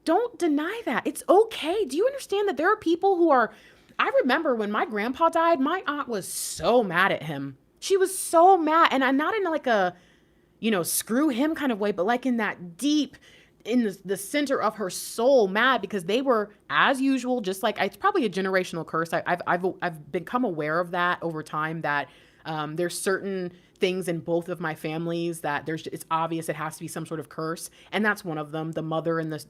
Don't deny that. It's okay. Do you understand that there are people who are, I remember when my grandpa died, my aunt was so mad at him. She was so mad. And I'm not in like a, screw him kind of way, but like in that deep, in the center of her soul mad because they were, as usual, just like, it's probably a generational curse. I've become aware of that over time, that there's certain things in both of my families that it's obvious it has to be some sort of curse, and that's one of them. The mother and the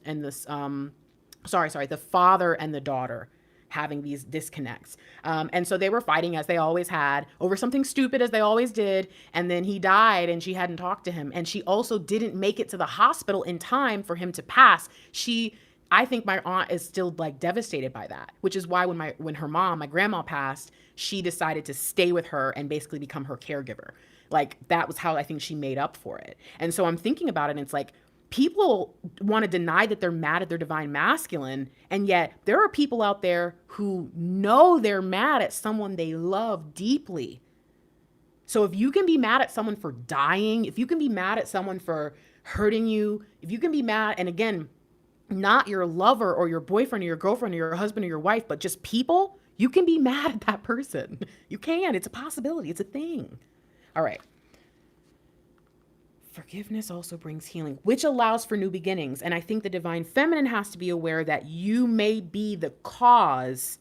father and the daughter having these disconnects. And so they were fighting, as they always had, over something stupid, as they always did. And then he died and she hadn't talked to him. And she also didn't make it to the hospital in time for him to pass. I think my aunt is still like devastated by that, which is why when her mom, my grandma, passed, she decided to stay with her and basically become her caregiver. Like, that was how I think she made up for it. And so I'm thinking about it, and it's like, people want to deny that they're mad at their divine masculine, and yet there are people out there who know they're mad at someone they love deeply. So if you can be mad at someone for dying, if you can be mad at someone for hurting you, if you can be mad, and again, not your lover or your boyfriend or your girlfriend or your husband or your wife, but just people, you can be mad at that person. You can. It's a possibility. It's a thing. All right. Forgiveness also brings healing, which allows for new beginnings. And I think the divine feminine has to be aware that you may be the cause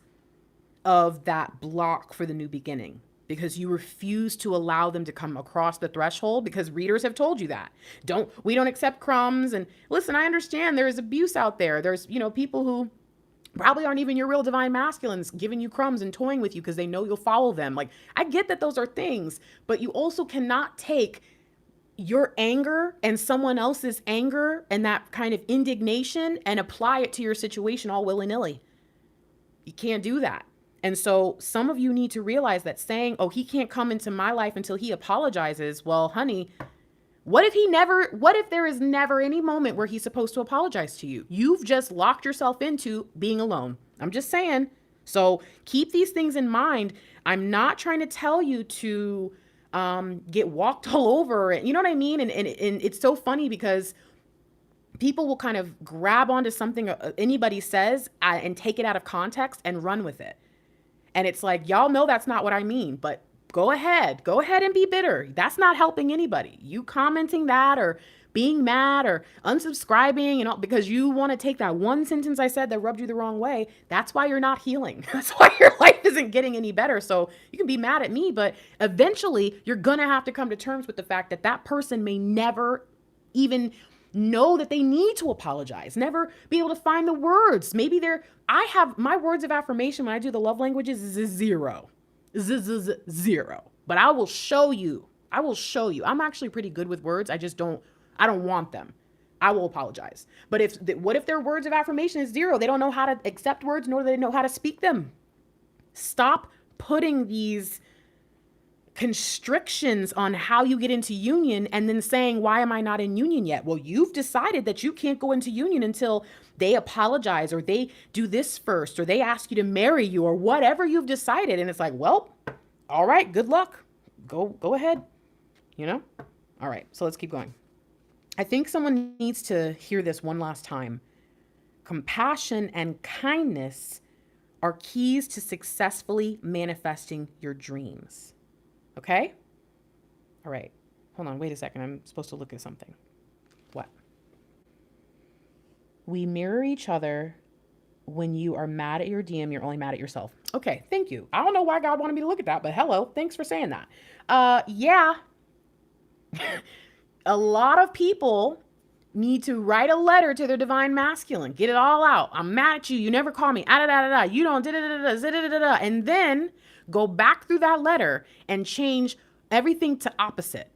of that block for the new beginning, because you refuse to allow them to come across the threshold, because readers have told you that. We don't accept crumbs. And listen, I understand there is abuse out there. There's, people who probably aren't even your real divine masculines giving you crumbs and toying with you because they know you'll follow them. Like, I get that those are things, but you also cannot take your anger and someone else's anger and that kind of indignation and apply it to your situation all willy-nilly. You can't do that. And so some of you need to realize that saying, oh, he can't come into my life until he apologizes. Well, honey, what if there is never any moment where he's supposed to apologize to you? You've just locked yourself into being alone. I'm just saying. So keep these things in mind. I'm not trying to tell you to get walked all over. You know what I mean? And it's so funny because people will kind of grab onto something anybody says and take it out of context and run with it. And it's like, y'all know that's not what I mean, but go ahead and be bitter. That's not helping anybody. You commenting that or being mad or unsubscribing and all because you want to take that one sentence I said that rubbed you the wrong way. That's why you're not healing. That's why your life isn't getting any better. So you can be mad at me, but eventually you're going to have to come to terms with the fact that that person may never even know that they need to apologize, never be able to find the words. Maybe I have my words of affirmation when I do the love languages is zero. But I will show you. I'm actually pretty good with words. I don't want them. I will apologize. But what if their words of affirmation is zero? They don't know how to accept words, nor do they know how to speak them. Stop putting these constrictions on how you get into union and then saying, why am I not in union yet? Well, you've decided that you can't go into union until they apologize or they do this first or they ask you to marry you or whatever you've decided. And it's like, well, all right, good luck. Go ahead. All right, so let's keep going. I think someone needs to hear this one last time. Compassion and kindness are keys to successfully manifesting your dreams. Okay? All right. Hold on. Wait a second. I'm supposed to look at something. What? We mirror each other. When you are mad at your DM, you're only mad at yourself. Okay. Thank you. I don't know why God wanted me to look at that, but hello. Thanks for saying that. Yeah. A lot of people need to write a letter to their divine masculine. Get it all out. I'm mad at you. You never call me. You don't. And then go back through that letter and change everything to opposite.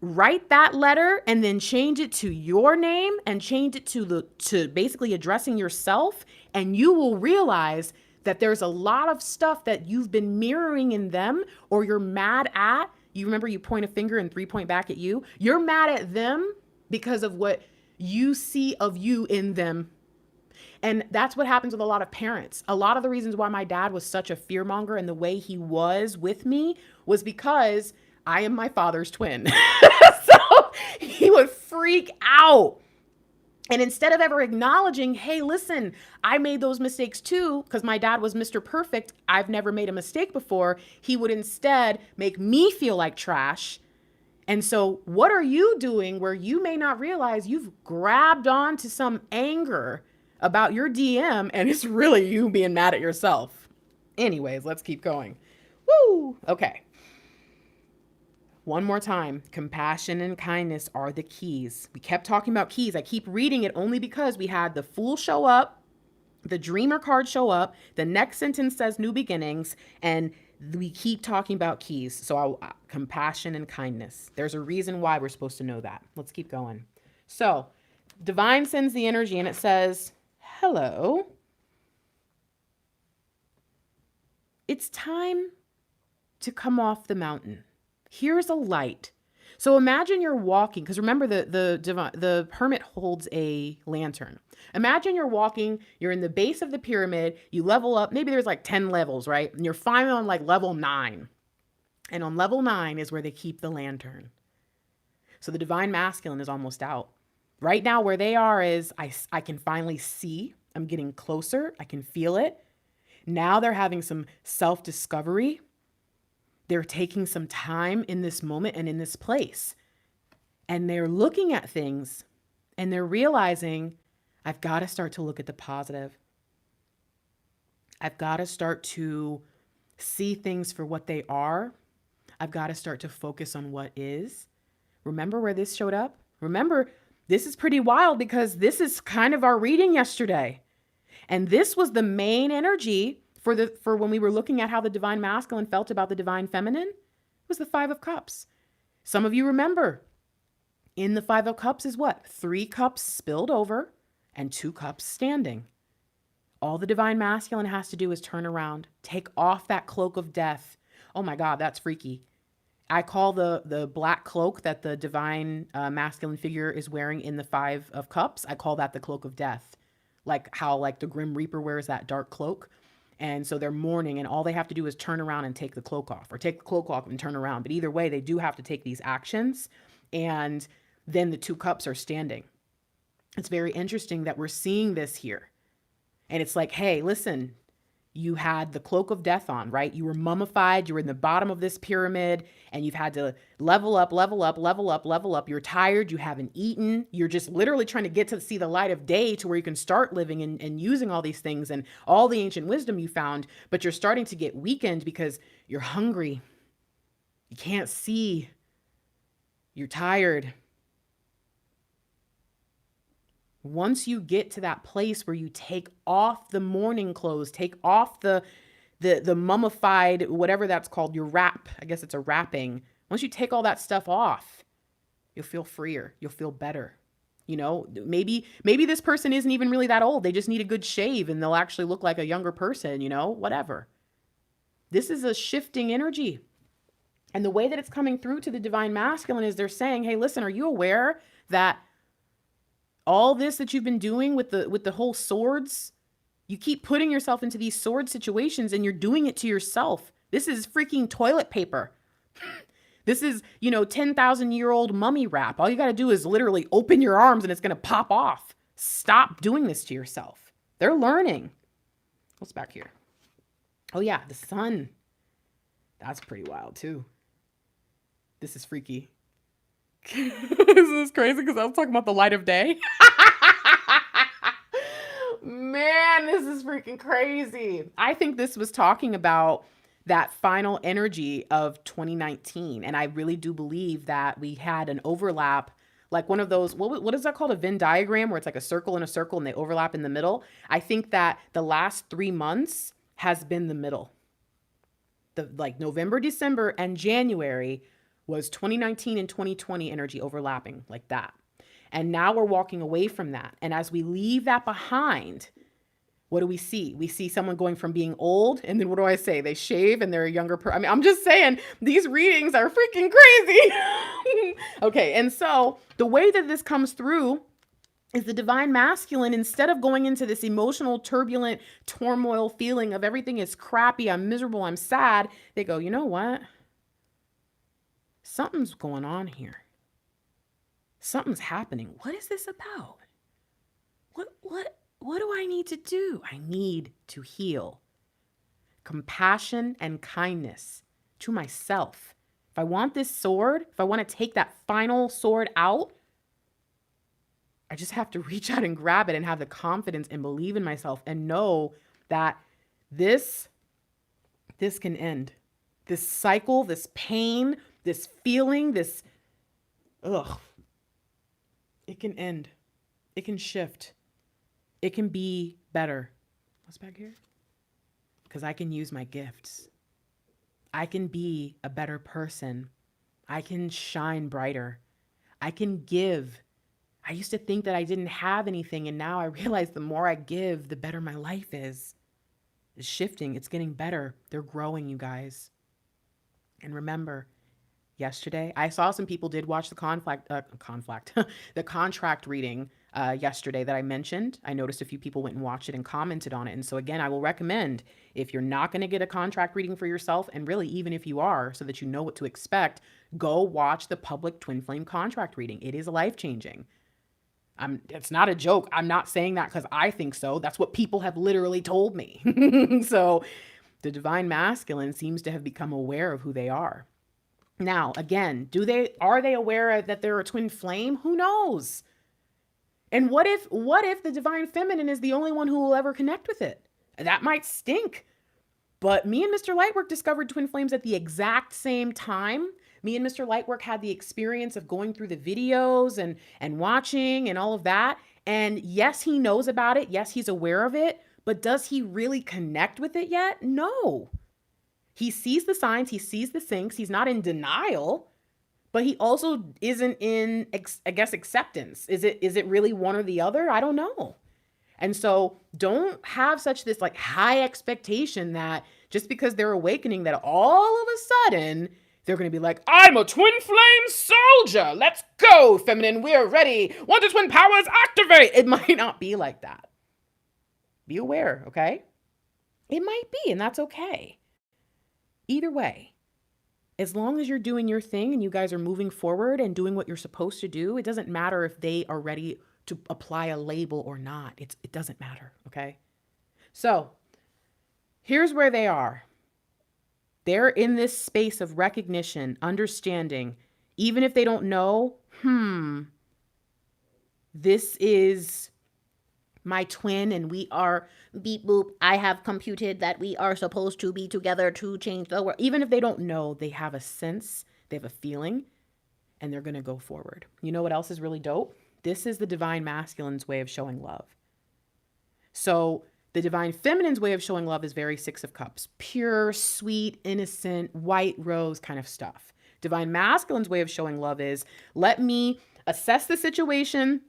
Write that letter and then change it to your name and change it to basically addressing yourself. And you will realize that there's a lot of stuff that you've been mirroring in them or you're mad at. You remember you point a finger and 3 point back at you. You're mad at them because of what you see of you in them. And that's what happens with a lot of parents. A lot of the reasons why my dad was such a fearmonger and the way he was with me was because I am my father's twin. So he would freak out. And instead of ever acknowledging, hey, listen, I made those mistakes too, because my dad was Mr. Perfect. I've never made a mistake before. He would instead make me feel like trash And so what are you doing where you may not realize you've grabbed onto some anger about your DM and it's really you being mad at yourself? Anyways, let's keep going. Woo! Okay. One more time. Compassion and kindness are the keys. We kept talking about keys. I keep reading it only because we had the Fool show up, the Dreamer card show up, the next sentence says new beginnings, and we keep talking about keys. So compassion and kindness. There's a reason why we're supposed to know that. Let's keep going. So Divine sends the energy and it says, hello. It's time to come off the mountain. Here's a light. So imagine you're walking, because remember the hermit holds a lantern. Imagine you're walking, you're in the base of the pyramid, you level up, maybe there's like 10 levels, right? And you're finally on like level 9. And on level 9 is where they keep the lantern. So the divine masculine is almost out. Right now where they are is I can finally see, I'm getting closer, I can feel it. Now they're having some self-discovery. They're taking some time in this moment and in this place. And they're looking at things and they're realizing, I've got to start to look at the positive. I've got to start to see things for what they are. I've got to start to focus on what is. Remember where this showed up? Remember, this is pretty wild because this is kind of our reading yesterday. And this was the main energy for when we were looking at how the divine masculine felt about the divine feminine, was the 5 of Cups. Some of you remember, in the 5 of Cups is what? 3 cups spilled over and 2 cups standing. All the divine masculine has to do is turn around, take off that cloak of death. Oh my God, that's freaky. I call the black cloak that the divine masculine figure is wearing in the 5 of Cups, I call that the cloak of death. Like how like the Grim Reaper wears that dark cloak. And so they're mourning and all they have to do is turn around and take the cloak off, or take the cloak off and turn around. But either way, they do have to take these actions. And then the 2 cups are standing. It's very interesting that we're seeing this here. And it's like, hey, listen, you had the cloak of death on, right? You were mummified. You were in the bottom of this pyramid and you've had to level up, level up, level up, level up. You're tired. You haven't eaten. You're just literally trying to get to see the light of day to where you can start living and using all these things and all the ancient wisdom you found. But you're starting to get weakened because you're hungry. You can't see. You're tired. Once you get to that place where you take off the mourning clothes, take off the mummified, whatever that's called, your wrap, I guess it's a wrapping. Once you take all that stuff off, you'll feel freer. You'll feel better. You know, maybe this person isn't even really that old. They just need a good shave and they'll actually look like a younger person, you know, whatever. This is a shifting energy. And the way that it's coming through to the divine masculine is they're saying, hey, listen, are you aware that all this that you've been doing with the whole swords, you keep putting yourself into these sword situations and you're doing it to yourself. This is freaking toilet paper. This is, 10,000-year-old mummy wrap. All you got to do is literally open your arms and it's going to pop off. Stop doing this to yourself. They're learning. What's back here? Oh yeah, the sun. That's pretty wild too. This is freaky. This is crazy because I was talking about the light of day. Man, this is freaking crazy. I think this was talking about that final energy of 2019. And I really do believe that we had an overlap, like one of those, what is that called? A Venn diagram where it's like a circle and a circle and they overlap in the middle. I think that the last 3 months has been the middle. Like November, December, and January was 2019 and 2020 energy overlapping like that. And now we're walking away from that. And as we leave that behind, what do we see? We see someone going from being old, and then what do I say? They shave and they're a younger person. I mean, I'm just saying these readings are freaking crazy. Okay, and so the way that this comes through is the divine masculine, instead of going into this emotional, turbulent turmoil feeling of everything is crappy, I'm miserable, I'm sad, they go, you know what? Something's going on here. Something's happening. What is this about? What do I need to do? I need to heal. Compassion and kindness to myself, If I want this sword, if I want to take that final sword out, I just have to reach out and grab it and have the confidence and believe in myself and know that this can end. This cycle, this pain, this feeling, this, it can end. It can shift. It can be better. What's back here? Because I can use my gifts. I can be a better person. I can shine brighter. I can give. I used to think that I didn't have anything, and now I realize the more I give, the better my life is. It's shifting. It's getting better. They're growing, you guys. And remember, yesterday, I saw some people did watch the the contract reading yesterday that I mentioned. I noticed a few people went and watched it and commented on it. And so again, I will recommend, if you're not going to get a contract reading for yourself, and really even if you are, so that you know what to expect, go watch the public twin flame contract reading. It is life-changing. It's not a joke. I'm not saying that because I think so. That's what people have literally told me. So the divine masculine seems to have become aware of who they are. Now, again, are they aware that they're a twin flame? Who knows? And what if the divine feminine is the only one who will ever connect with it? That might stink. But me and Mr. Lightwork discovered twin flames at the exact same time. Me and Mr. Lightwork had the experience of going through the videos and watching and all of that. And yes, he knows about it. Yes, he's aware of it. But does he really connect with it yet? No. He sees the signs. He sees the syncs. He's not in denial. But he also isn't in, I guess, acceptance. Is it really one or the other? I don't know. And so don't have this like high expectation that just because they're awakening that all of a sudden they're going to be like, I'm a twin flame soldier. Let's go, feminine. We're ready. Wonder twin powers activate. It might not be like that. Be aware, okay? It might be, and that's okay. Either way, as long as you're doing your thing and you guys are moving forward and doing what you're supposed to do, it doesn't matter if they are ready to apply a label or not. It doesn't matter, okay? So here's where they are. They're in this space of recognition, understanding, even if they don't know, this is my twin and we are beep boop. I have computed that we are supposed to be together to change the world. Even if they don't know, they have a sense, they have a feeling, and they're going to go forward. You know what else is really dope? This is the divine masculine's way of showing love. So the divine feminine's way of showing love is very Six of Cups, pure, sweet, innocent, white rose kind of stuff. Divine masculine's way of showing love is, let me assess the situation,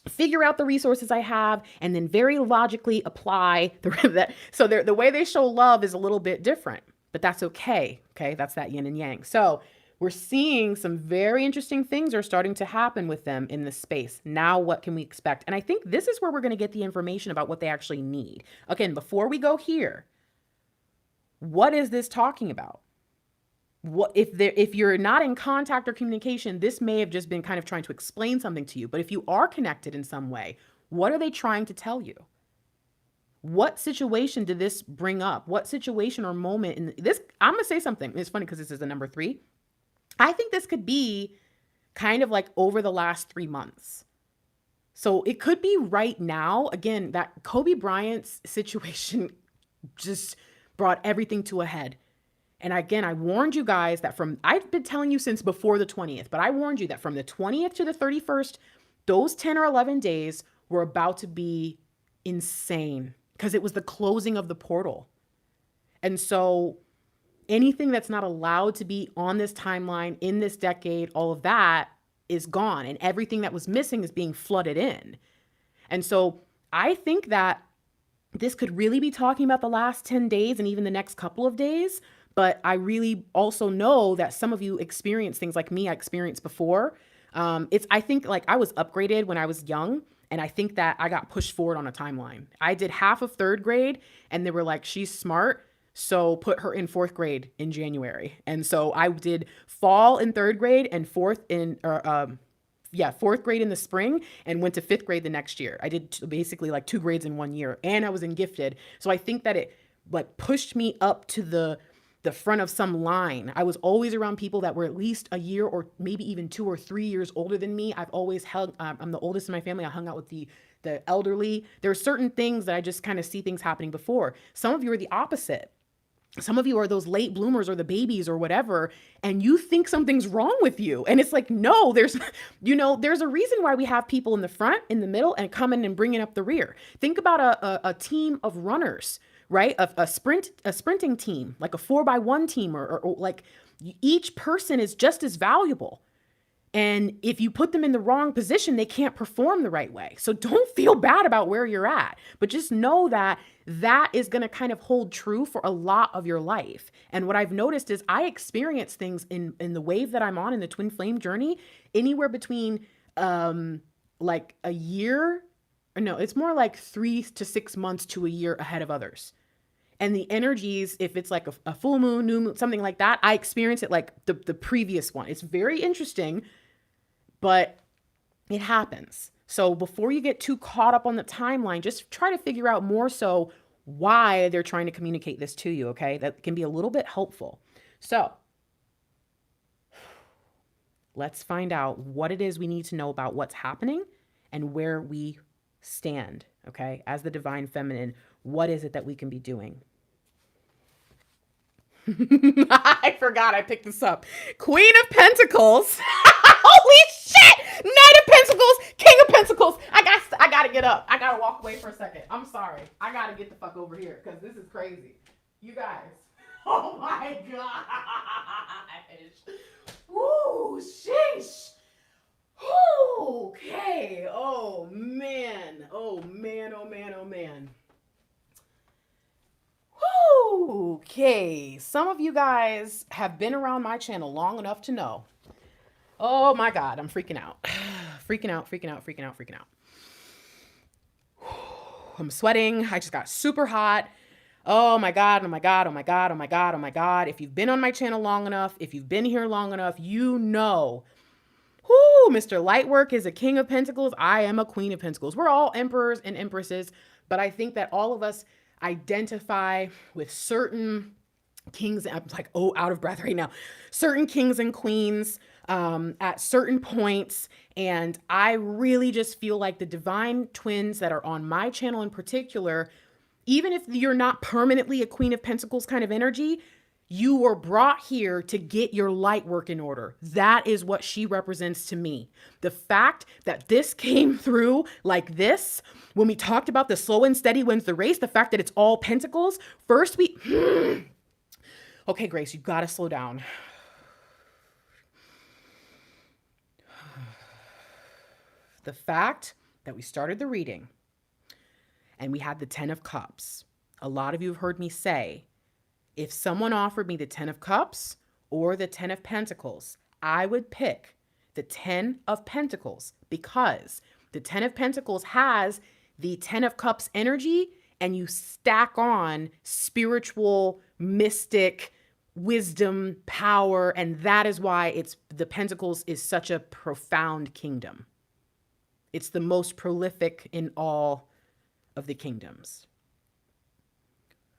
figure out the resources I have, and then very logically apply that. So the way they show love is a little bit different, but that's okay. Okay. That's that yin and yang. So we're seeing some very interesting things are starting to happen with them in this space. Now, what can we expect? And I think this is where we're going to get the information about what they actually need. Again, before we go here, what is this talking about? What if you're not in contact or communication, this may have just been kind of trying to explain something to you. But if you are connected in some way, what are they trying to tell you? What situation did this bring up? What situation or moment in this? I'm going to say something. It's funny because this is the number 3. I think this could be kind of like over the last 3 months. So it could be right now. Again, that Kobe Bryant's situation just brought everything to a head. And again, I warned you guys that I've been telling you since before the 20th, but I warned you that from the 20th to the 31st, those 10 or 11 days were about to be insane because it was the closing of the portal. And so anything that's not allowed to be on this timeline, in this decade, all of that is gone. And everything that was missing is being flooded in. And so I think that this could really be talking about the last 10 days and even the next couple of days. But I really also know that some of you experience things like me, I experienced before. I think like I was upgraded when I was young. And I think that I got pushed forward on a timeline. I did half of 3rd grade and they were like, she's smart, so put her in 4th grade in January. And so I did fall in 3rd grade and 4th grade in the spring and went to 5th grade the next year. I did basically like 2 grades in 1 year and I was in gifted. So I think that it like pushed me up to the the front of some line. I was always around people that were at least a year or maybe even 2 or 3 years older than me. I've always held, I'm the oldest in my family. I hung out with the elderly. There are certain things that I just kind of see things happening before. Some of you are the opposite. Some of you are those late bloomers or the babies or whatever, and you think something's wrong with you. And it's like, no, there's, there's a reason why we have people in the front, in the middle, and coming and bringing up the rear. Think about a team of runners, right? A sprinting team, like a 4x1 team, or like each person is just as valuable. And if you put them in the wrong position, they can't perform the right way. So don't feel bad about where you're at, but just know that that is going to kind of hold true for a lot of your life. And what I've noticed is I experience things in the wave that I'm on in the twin flame journey, anywhere between like a year, or no, it's more like 3 to 6 months to a year ahead of others. And the energies, if it's like a full moon, new moon, something like that, I experience it like the previous one. It's very interesting, but it happens. So before you get too caught up on the timeline, just try to figure out more so why they're trying to communicate this to you, okay? That can be a little bit helpful. So let's find out what it is we need to know about what's happening and where we stand, okay? As the divine feminine, what is it that we can be doing? I forgot I picked this up. Queen of Pentacles. Holy shit! Knight of Pentacles, King of Pentacles. I gotta get up. I gotta walk away for a second. I'm sorry. I gotta get the fuck over here because this is crazy. You guys. Oh my gosh. Woo, sheesh. Okay. Oh man. Oh man. Oh man. Oh man. Okay, some of you guys have been around my channel long enough to know. Oh my God, I'm freaking out. Freaking out. I'm sweating. I just got super hot. Oh my God. If you've been on my channel long enough, if you've been here long enough, you know. Mr. Lightwork is a King of Pentacles. I am a Queen of Pentacles. We're all emperors and empresses, but I think that all of us identify with certain kings. I'm like, out of breath right now. Certain kings and queens at certain points. And I really just feel like the divine twins that are on my channel in particular, even if you're not permanently a Queen of Pentacles kind of energy, you were brought here to get your light work in order. That is what she represents to me. The fact that this came through like this, when we talked about the slow and steady wins the race, the fact that it's all pentacles, first we... Okay, Grace, you gotta slow down. The fact that we started the reading and we had the 10 of Cups. A lot of you have heard me say, if someone offered me the 10 of Cups or the 10 of Pentacles, I would pick the 10 of Pentacles because the 10 of Pentacles has the 10 of Cups energy and you stack on spiritual, mystic, wisdom, power, and that is why the Pentacles is such a profound kingdom. It's the most prolific in all of the kingdoms.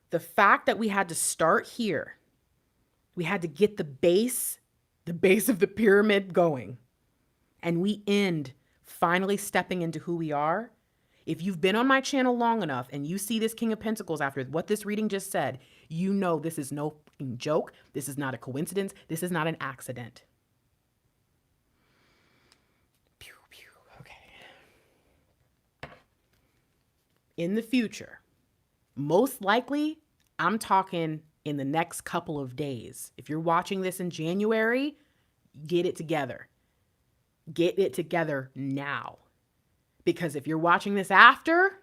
The fact that we had to start here, we had to get the base of the pyramid going, and we end finally stepping into who we are. If you've been on my channel long enough and you see this King of Pentacles after what this reading just said, you know this is no joke. This is not a coincidence. This is not an accident. Pew, pew. Okay. In the future, most likely, I'm talking in the next couple of days. If you're watching this in January, get it together. Get it together now. Because if you're watching this after,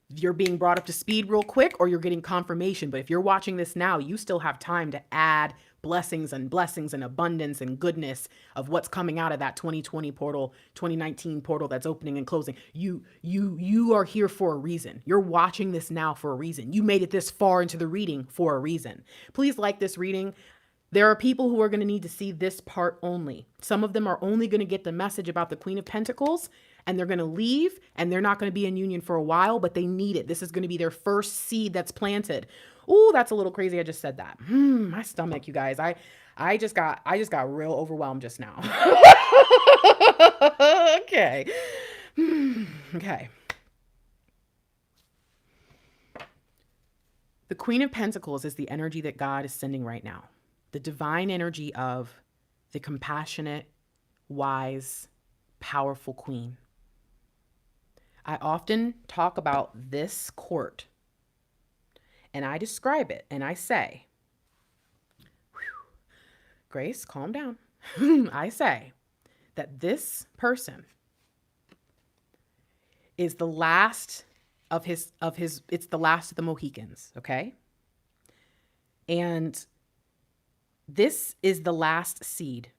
you're being brought up to speed real quick or you're getting confirmation. But if you're watching this now, you still have time to add blessings and abundance and goodness of what's coming out of that 2020 portal, 2019 portal that's opening and closing. You are here for a reason. You're watching this now for a reason. You made it this far into the reading for a reason. Please like this reading. There are people who are going to need to see this part only. Some of them are only going to get the message about the Queen of Pentacles, and they're going to leave, and they're not going to be in union for a while, but they need it. This is going to be their first seed that's planted. Ooh, that's a little crazy. I just said that. My stomach, you guys. I just got real overwhelmed just now. Okay. Okay. The Queen of Pentacles is the energy that God is sending right now. The divine energy of the compassionate, wise, powerful queen. I often talk about this court, and I describe it, and I say, Grace, calm down. I say that this person is the last of his, it's the last of the Mohicans, okay? And this is the last seed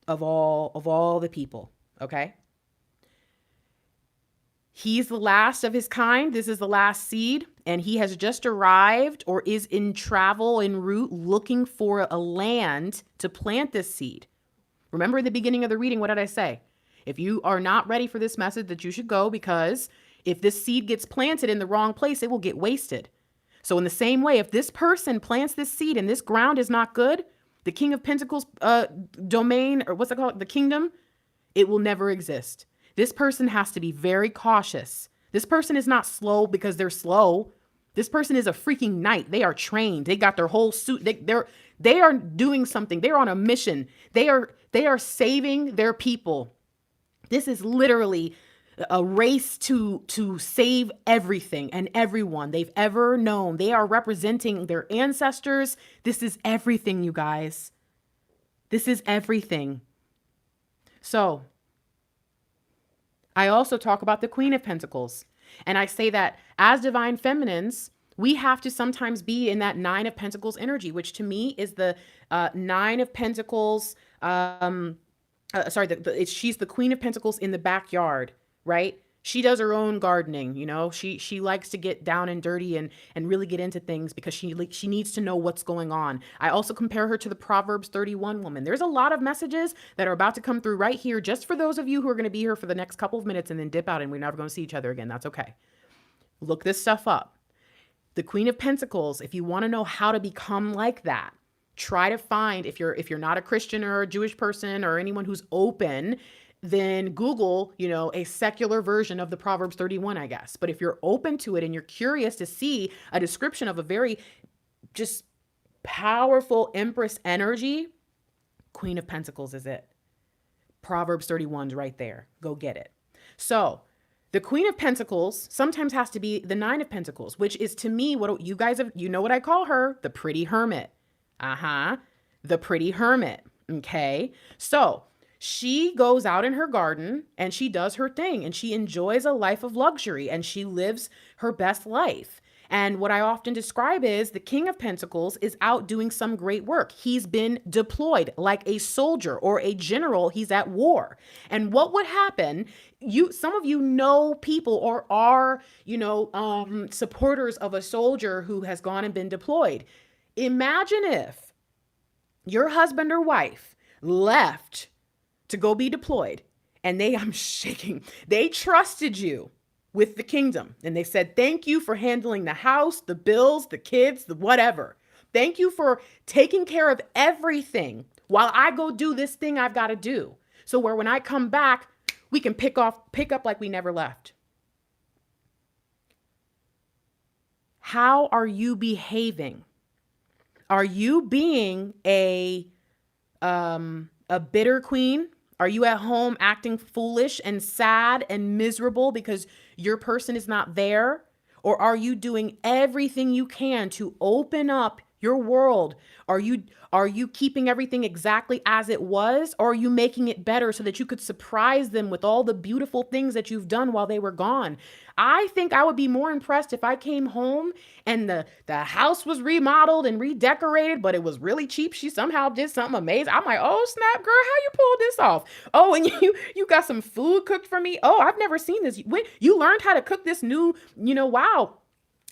of all the people, okay? He's the last of his kind. This is the last seed, and he has just arrived or is in travel, en route, looking for a land to plant this seed. Remember in the beginning of the reading, what did I say? If you are not ready for this message, that you should go, because if this seed gets planted in the wrong place, it will get wasted. So in the same way, if this person plants this seed and this ground is not good, the King of Pentacles domain, or what's it called? The kingdom, it will never exist. This person has to be very cautious. This person is not slow because they're slow. This person is a freaking knight. They are trained. They got their whole suit. They are doing something. They're on a mission. They are saving their people. This is literally a race to save everything and everyone they've ever known. They are representing their ancestors. This is everything, you guys. This is everything. So I also talk about the Queen of Pentacles. And I say that as divine feminines, we have to sometimes be in that Nine of Pentacles energy, which to me is the Nine of Pentacles. She's the Queen of Pentacles in the backyard, right? She does her own gardening, you know. She likes to get down and dirty and really get into things because she needs to know what's going on. I also compare her to the Proverbs 31 woman. There's a lot of messages that are about to come through right here, just for those of you who are going to be here for the next couple of minutes and then dip out and we're never going to see each other again. That's okay. Look this stuff up. The Queen of Pentacles, if you want to know how to become like that, try to find, if you're not a Christian or a Jewish person or anyone who's open, then Google, a secular version of the Proverbs 31, I guess. But if you're open to it and you're curious to see a description of a very just powerful Empress energy, Queen of Pentacles is it. Proverbs 31's right there. Go get it. So the Queen of Pentacles sometimes has to be the Nine of Pentacles, which is to me what you guys have, what I call her, the pretty hermit. The pretty hermit. Okay. So she goes out in her garden and she does her thing and she enjoys a life of luxury and she lives her best life. And what I often describe is the King of Pentacles is out doing some great work. He's been deployed like a soldier or a general. He's at war. And what would happen? Some of you know people or are, supporters of a soldier who has gone and been deployed. Imagine if your husband or wife left to go be deployed and I'm shaking. They trusted you with the kingdom. And they said, thank you for handling the house, the bills, the kids, the whatever. Thank you for taking care of everything while I go do this thing I've got to do. So where when I come back, we can pick up like we never left. How are you behaving? Are you being a bitter queen? Are you at home acting foolish and sad and miserable because your person is not there? Or are you doing everything you can to open up your world? Are you keeping everything exactly as it was? Or are you making it better so that you could surprise them with all the beautiful things that you've done while they were gone? I think I would be more impressed if I came home and the house was remodeled and redecorated, but it was really cheap. She somehow did something amazing. I'm like, oh, snap, girl, how you pulled this off? Oh, and you got some food cooked for me. Oh, I've never seen this. When you learned how to cook this new, wow.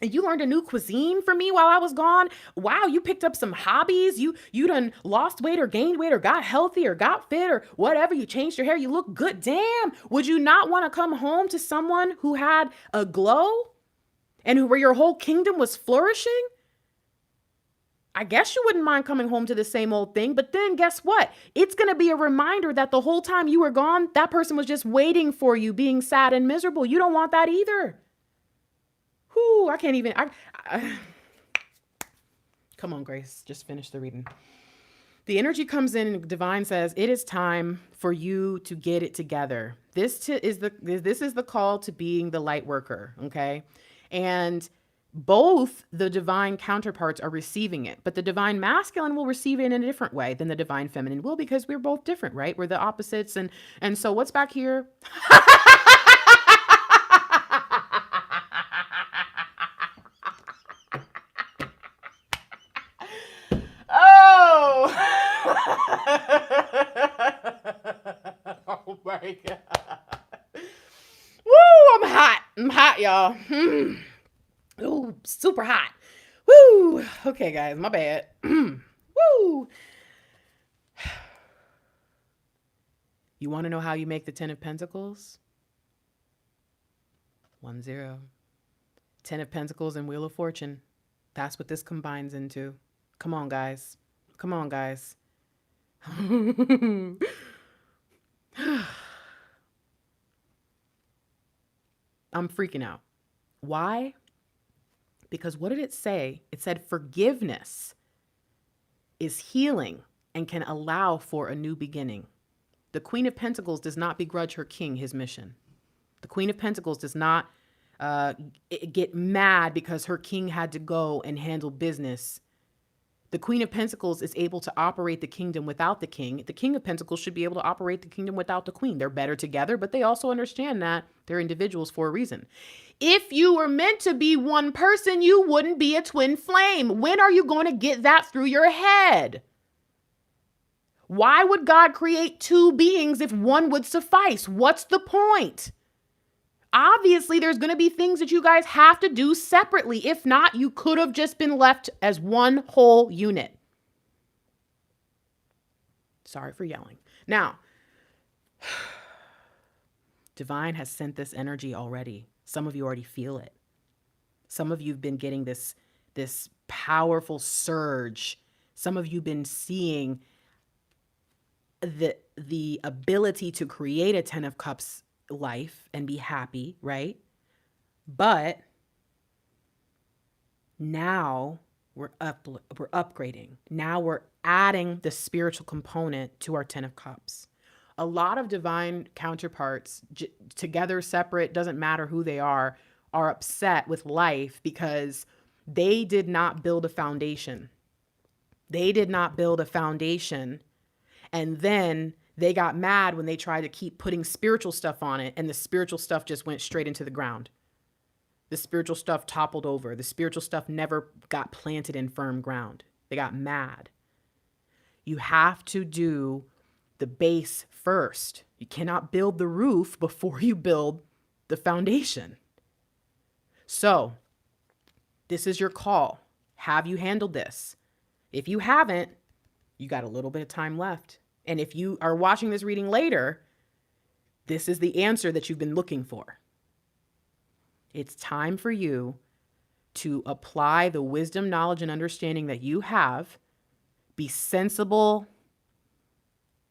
And you learned a new cuisine from me while I was gone. Wow, you picked up some hobbies. You done lost weight or gained weight or got healthy or got fit or whatever. You changed your hair. You look good. Damn. Would you not want to come home to someone who had a glow and where your whole kingdom was flourishing? I guess you wouldn't mind coming home to the same old thing, but then guess what? It's going to be a reminder that the whole time you were gone, that person was just waiting for you, being sad and miserable. You don't want that either. Whoo, I can't even, come on, Grace, just finish the reading. The energy comes in and divine says, it is time for you to get it together. This is the call to being the light worker. Okay. And both the divine counterparts are receiving it, but the divine masculine will receive it in a different way than the divine feminine will, because we're both different, right? We're the opposites. And so what's back here? Oh my God. Woo, I'm hot. I'm hot, y'all. Ooh, super hot. Woo. Okay, guys, my bad. Woo. You want to know how you make the 10 of Pentacles? 1-0. 10 of Pentacles and Wheel of Fortune. That's what this combines into. Come on, guys. Come on, guys. I'm freaking out. Why? Because what did it say? It said forgiveness is healing and can allow for a new beginning. The Queen of Pentacles does not begrudge her king his mission. The Queen of Pentacles does not get mad because her king had to go and handle business. The Queen of Pentacles is able to operate the kingdom without the king. The King of Pentacles should be able to operate the kingdom without the queen. They're better together, but they also understand that they're individuals for a reason. If you were meant to be one person, you wouldn't be a twin flame. When are you going to get that through your head? Why would God create two beings if one would suffice? What's the point? Obviously, there's going to be things that you guys have to do separately. If not, you could have just been left as one whole unit. Sorry for yelling. Now, Divine has sent this energy already. Some of you already feel it. Some of you have been getting this powerful surge. Some of you have been seeing the ability to create a 10 of Cups life and be happy, right? But now we're upgrading. Now we're adding the spiritual component to our 10 of Cups. A lot of divine counterparts, together, separate, doesn't matter who they are upset with life because they did not build a foundation. They did not build a foundation. And then they got mad when they tried to keep putting spiritual stuff on it, and the spiritual stuff just went straight into the ground. The spiritual stuff toppled over. The spiritual stuff never got planted in firm ground. They got mad. You have to do the base first. You cannot build the roof before you build the foundation. So, this is your call. Have you handled this? If you haven't, you got a little bit of time left. And if you are watching this reading later, this is the answer that you've been looking for. It's time for you to apply the wisdom, knowledge, and understanding that you have. Be sensible.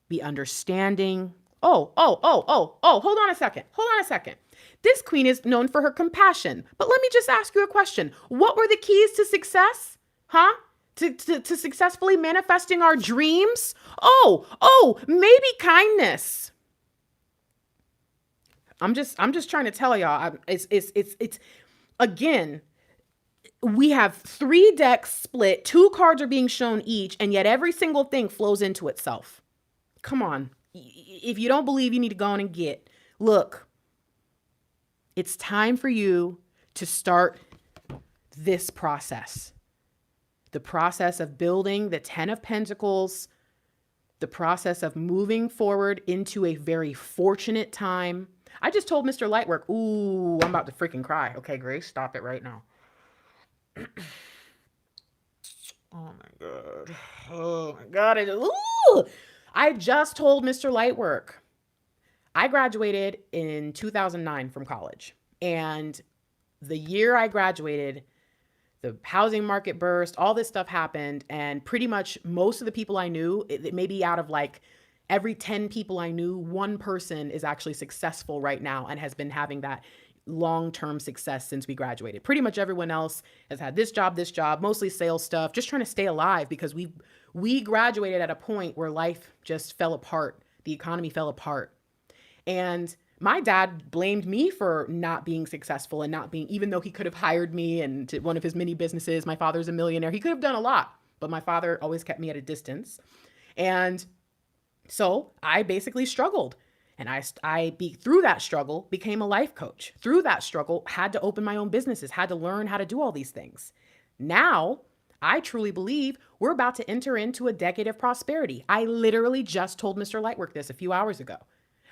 Be understanding. Hold on a second. This queen is known for her compassion. But let me just ask you a question. What were the keys to success? Huh? To successfully manifesting our dreams? Maybe kindness. I'm just trying to tell y'all. It's again, we have 3 decks split, 2 cards are being shown each, and yet every single thing flows into itself. Come on. If you don't believe, you need to go on and get. Look, it's time for you to start this process. The process of building the 10 of Pentacles, the process of moving forward into a very fortunate time. I just told Mr. Lightwork, ooh, I'm about to freaking cry. Okay, Grace, stop it right now. Oh my God. Oh my God. I just told Mr. Lightwork. I graduated in 2009 from college. And the year I graduated, the housing market burst, all this stuff happened. And pretty much most of the people I knew, maybe out of like every 10 people I knew, one person is actually successful right now and has been having that long-term success since we graduated. Pretty much everyone else has had this job, mostly sales stuff, just trying to stay alive because we graduated at a point where life just fell apart. The economy fell apart. And my dad blamed me for not being successful and not being, even though he could have hired me and to one of his many businesses. My father's a millionaire. He could have done a lot, but my father always kept me at a distance. And so I basically struggled. And through that struggle, became a life coach. Through that struggle, had to open my own businesses, had to learn how to do all these things. Now, I truly believe we're about to enter into a decade of prosperity. I literally just told Mr. Lightwork this a few hours ago.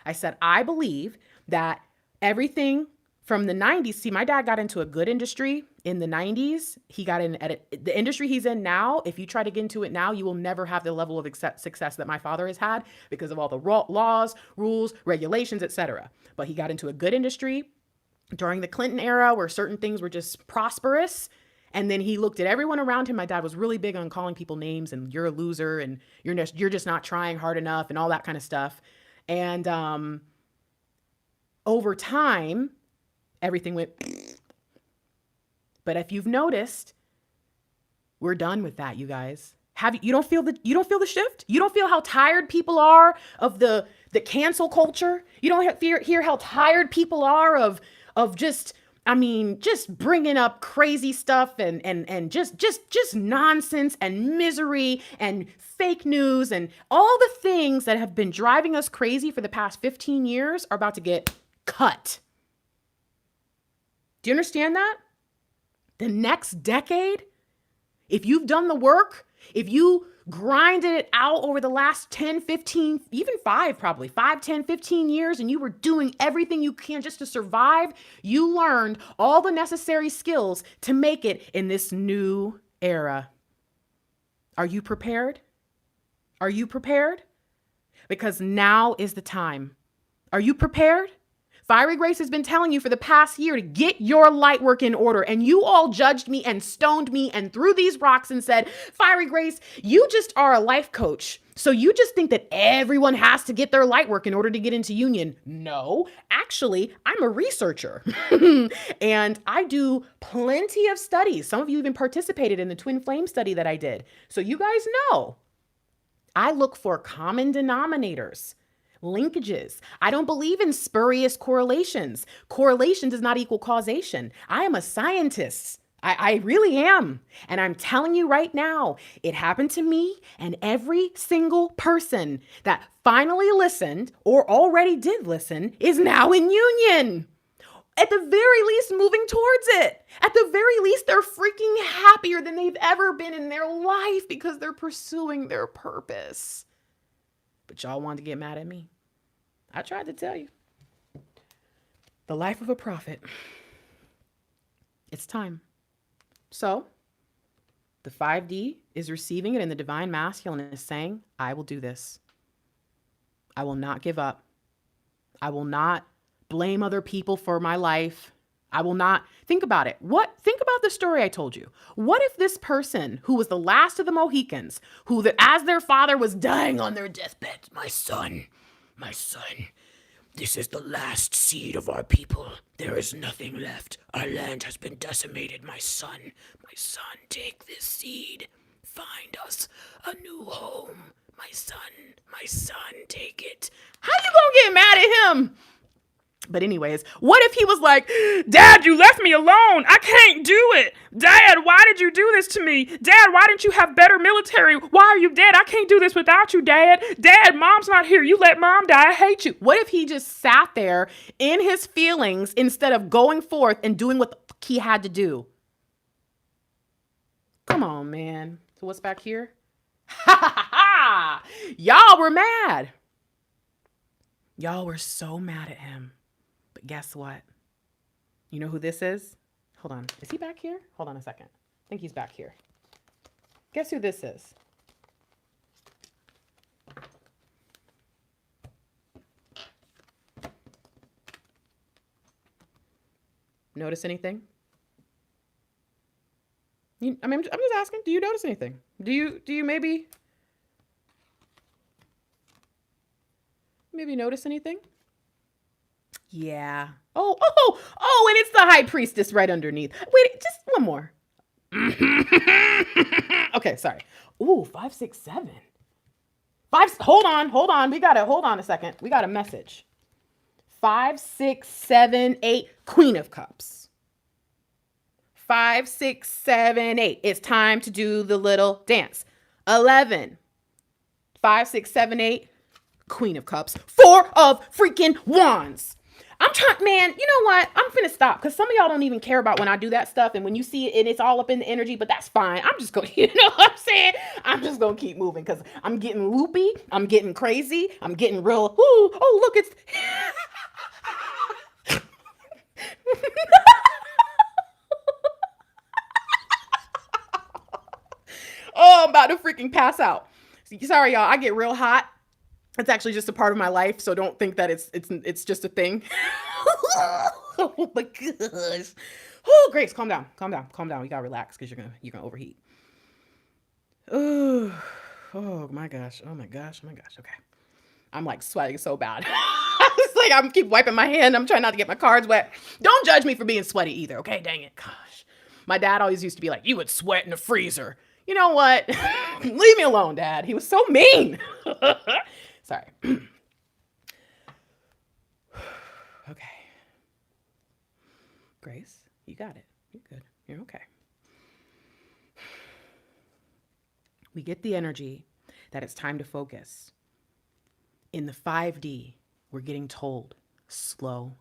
I said, I believe that everything from the 90s, see, my dad got into a good industry in the 90s. He got in at the industry he's in now. If you try to get into it now, you will never have the level of success that my father has had because of all the laws, rules, regulations, etc. But he got into a good industry during the Clinton era where certain things were just prosperous. And then he looked at everyone around him. My dad was really big on calling people names and you're a loser and you're just not trying hard enough and all that kind of stuff. And over time, everything went. But if you've noticed, we're done with that, you guys. You don't feel the shift? You don't feel how tired people are of the cancel culture? You don't hear how tired people are of just bringing up crazy stuff and just nonsense and misery and fake news and all the things that have been driving us crazy for the past 15 years are about to get cut. Do you understand that? The next decade, if you've done the work, if you grinded it out over the last 10, 15, even 5, 10, 15 years, and you were doing everything you can just to survive, you learned all the necessary skills to make it in this new era. Are you prepared? Are you prepared? Because now is the time. Are you prepared? Fiery Grace has been telling you for the past year to get your light work in order. And you all judged me and stoned me and threw these rocks and said, Fiery Grace, you just are a life coach. So you just think that everyone has to get their light work in order to get into union. No, actually, I'm a researcher and I do plenty of studies. Some of you even participated in the twin flame study that I did. So you guys know I look for common denominators. Linkages. I don't believe in spurious correlations. Correlation does not equal causation. I am a scientist. I really am. And I'm telling you right now, it happened to me and every single person that finally listened or already did listen is now in union. At the very least, moving towards it. At the very least, they're freaking happier than they've ever been in their life because they're pursuing their purpose. But y'all wanted to get mad at me. I tried to tell you. The life of a prophet. It's time. So, the 5D is receiving it in the divine masculine and is saying, I will do this. I will not give up. I will not blame other people for my life. I will not. Think about it. Think about the story I told you. What if this person who was the last of the Mohicans, as their father was dying on their deathbed, my son, this is the last seed of our people. There is nothing left. Our land has been decimated. My son, take this seed. Find us a new home. My son, take it. How you gonna get mad at him? But anyways, what if he was like, Dad, you left me alone. I can't do it. Dad, why did you do this to me? Dad, why didn't you have better military? Why are you dead? I can't do this without you, Dad. Dad, Mom's not here. You let Mom die. I hate you. What if he just sat there in his feelings instead of going forth and doing what the fuck he had to do? Come on, man. So what's back here? Ha ha ha! Y'all were mad. Y'all were so mad at him. But guess what? You know who this is? Hold on. Is he back here? Hold on a second. think he's back here. Guess who this is? Notice anything? I'm just asking, do you notice anything? Do you maybe notice anything? Yeah. Oh, and it's the high priestess right underneath. Wait, just one more. Okay, sorry. Ooh, 5, 6, 7. Hold on. Hold on a second. We got a message. 5, 6, 7, 8. Queen of Cups. 5, 6, 7, 8. It's time to do the little dance. 11. 5, 6, 7, 8. Queen of Cups. 4 of freaking Wands. I'm trying, man, you know what? I'm finna stop because some of y'all don't even care about when I do that stuff. And when you see it, and it's all up in the energy, but that's fine. I'm just going, you know what I'm saying? I'm just going to keep moving because I'm getting loopy. I'm getting crazy. I'm getting real. Ooh, oh, look, it's. Oh, I'm about to freaking pass out. Sorry, y'all. I get real hot. It's actually just a part of my life, so don't think that it's just a thing. Oh my gosh. Oh, Grace, calm down. You gotta relax because you're gonna overheat. Oh my gosh. Okay. I'm like sweating so bad. It's like I'm keep wiping my hand. I'm trying not to get my cards wet. Don't judge me for being sweaty either, okay? Dang it. Gosh. My dad always used to be like, you would sweat in the freezer. You know what? Leave me alone, Dad. He was so mean. Sorry. Okay. Grace, you got it. You're good. You're okay. We get the energy that it's time to focus. In the 5D, we're getting told slow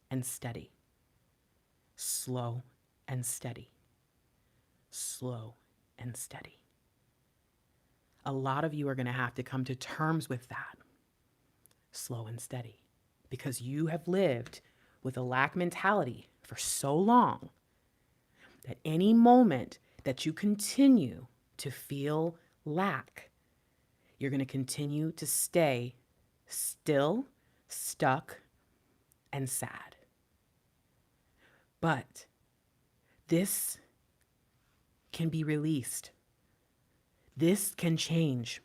and steady. Slow and steady. Slow and steady. A lot of you are going to have to come to terms with that. Slow and steady. Because you have lived with a lack mentality for so long that any moment that you continue to feel lack, you're going to continue to stay still, stuck, and sad. But this can be released. This can change.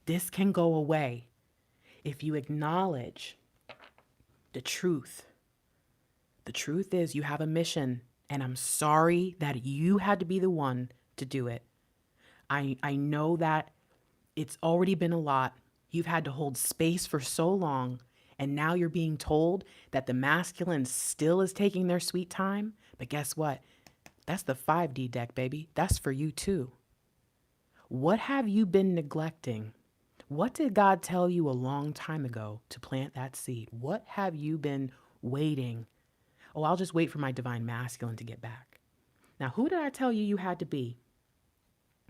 This can go away if you acknowledge the truth. The truth is you have a mission, and I'm sorry that you had to be the one to do it. I know that it's already been a lot. You've had to hold space for so long, and now you're being told that the masculine still is taking their sweet time. But guess what? That's the 5D deck, baby. That's for you too. What have you been neglecting? What did God tell you a long time ago to plant that seed? What have you been waiting? Oh, I'll just wait for my divine masculine to get back. Now, who did I tell you had to be?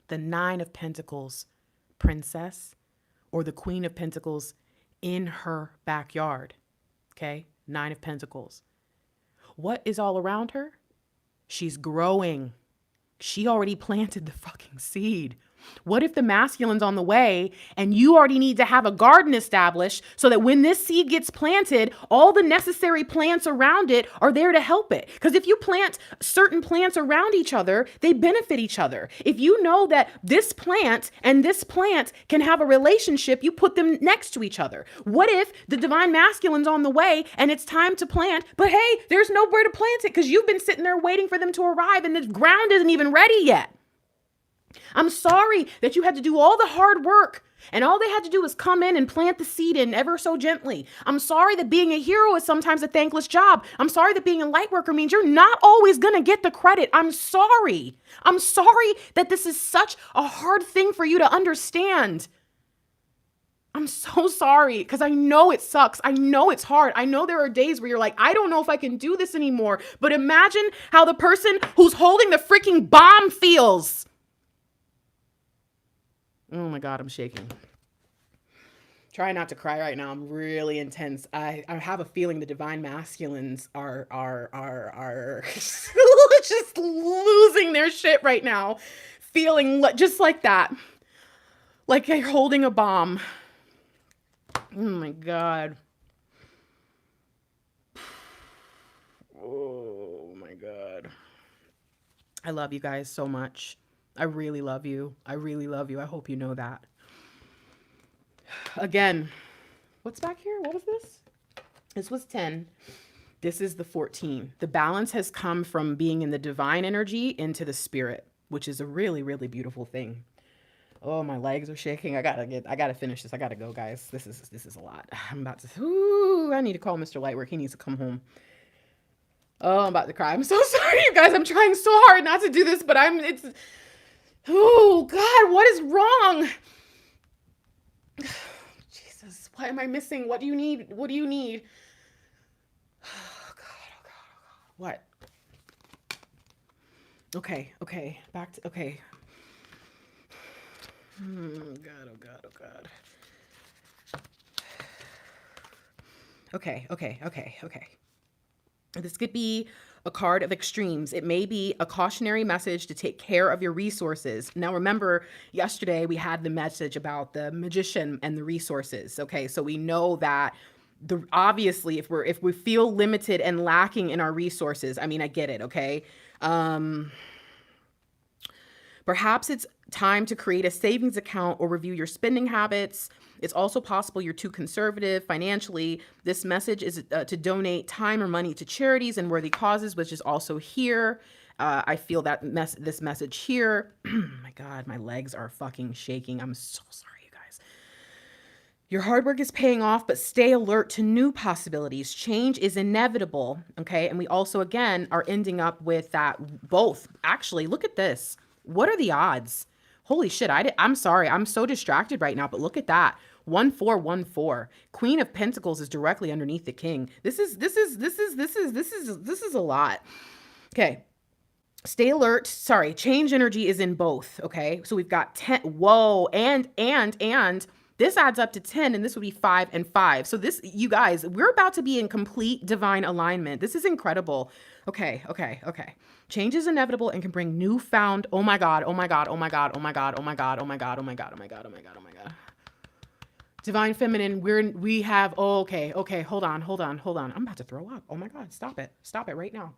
The 9 of Pentacles princess or the Queen of Pentacles in her backyard? Okay, 9 of Pentacles. What is all around her? She's growing. She already planted the fucking seed. What if the masculine's on the way and you already need to have a garden established so that when this seed gets planted, all the necessary plants around it are there to help it? Because if you plant certain plants around each other, they benefit each other. If you know that this plant and this plant can have a relationship, you put them next to each other. What if the divine masculine's on the way and it's time to plant, but hey, there's nowhere to plant it because you've been sitting there waiting for them to arrive and the ground isn't even ready yet? I'm sorry that you had to do all the hard work and all they had to do was come in and plant the seed in ever so gently. I'm sorry that being a hero is sometimes a thankless job. I'm sorry that being a light worker means you're not always going to get the credit. I'm sorry. I'm sorry that this is such a hard thing for you to understand. I'm so sorry because I know it sucks. I know it's hard. I know there are days where you're like, I don't know if I can do this anymore. But imagine how the person who's holding the freaking bomb feels. Oh my God, I'm shaking. Try not to cry right now. I'm really intense. I have a feeling the divine masculines are just losing their shit right now, feeling just like that, like they're holding a bomb. Oh my God. Oh my God. I love you guys so much. I really love you. I really love you. I hope you know that. Again, what's back here? What was this? This was 10. This is the 14. The balance has come from being in the divine energy into the spirit, which is a really, really beautiful thing. Oh, my legs are shaking. I gotta finish this. I gotta go, guys. This is a lot. I'm about to, I need to call Mr. Lightwork. He needs to come home. Oh, I'm about to cry. I'm so sorry, you guys. I'm trying so hard not to do this, but oh God, what is wrong? Jesus, what am I missing? What do you need? What do you need? Oh God, oh God, oh God. What? Okay, back to, okay. Oh God, oh God, oh God. Okay. This could be a card of extremes. It may be a cautionary message to take care of your resources. Now, remember, yesterday we had the message about the magician and the resources. Okay, so we know that obviously if we feel limited and lacking in our resources, I mean, I get it. Okay. Perhaps it's time to create a savings account or review your spending habits. It's also possible you're too conservative financially. This message is to donate time or money to charities and worthy causes, which is also here. I feel that this message here. My God, my legs are fucking shaking. I'm so sorry, you guys. Your hard work is paying off, but stay alert to new possibilities. Change is inevitable, okay? And we also, again, are ending up with that both. Actually, look at this. What are the odds? Holy shit, I'm sorry. I'm so distracted right now, but look at that. 1414. Queen of Pentacles is directly underneath the king. This is a lot. Okay. Stay alert. Sorry. Change energy is in both. Okay. So we've got 10. Whoa. And this adds up to 10, and this would be 5 and 5. So this, you guys, we're about to be in complete divine alignment. This is incredible. Okay. Change is inevitable and can bring newfound, oh my God. Divine feminine, we have, okay, hold on. I'm about to throw up. Oh my God, stop it right now.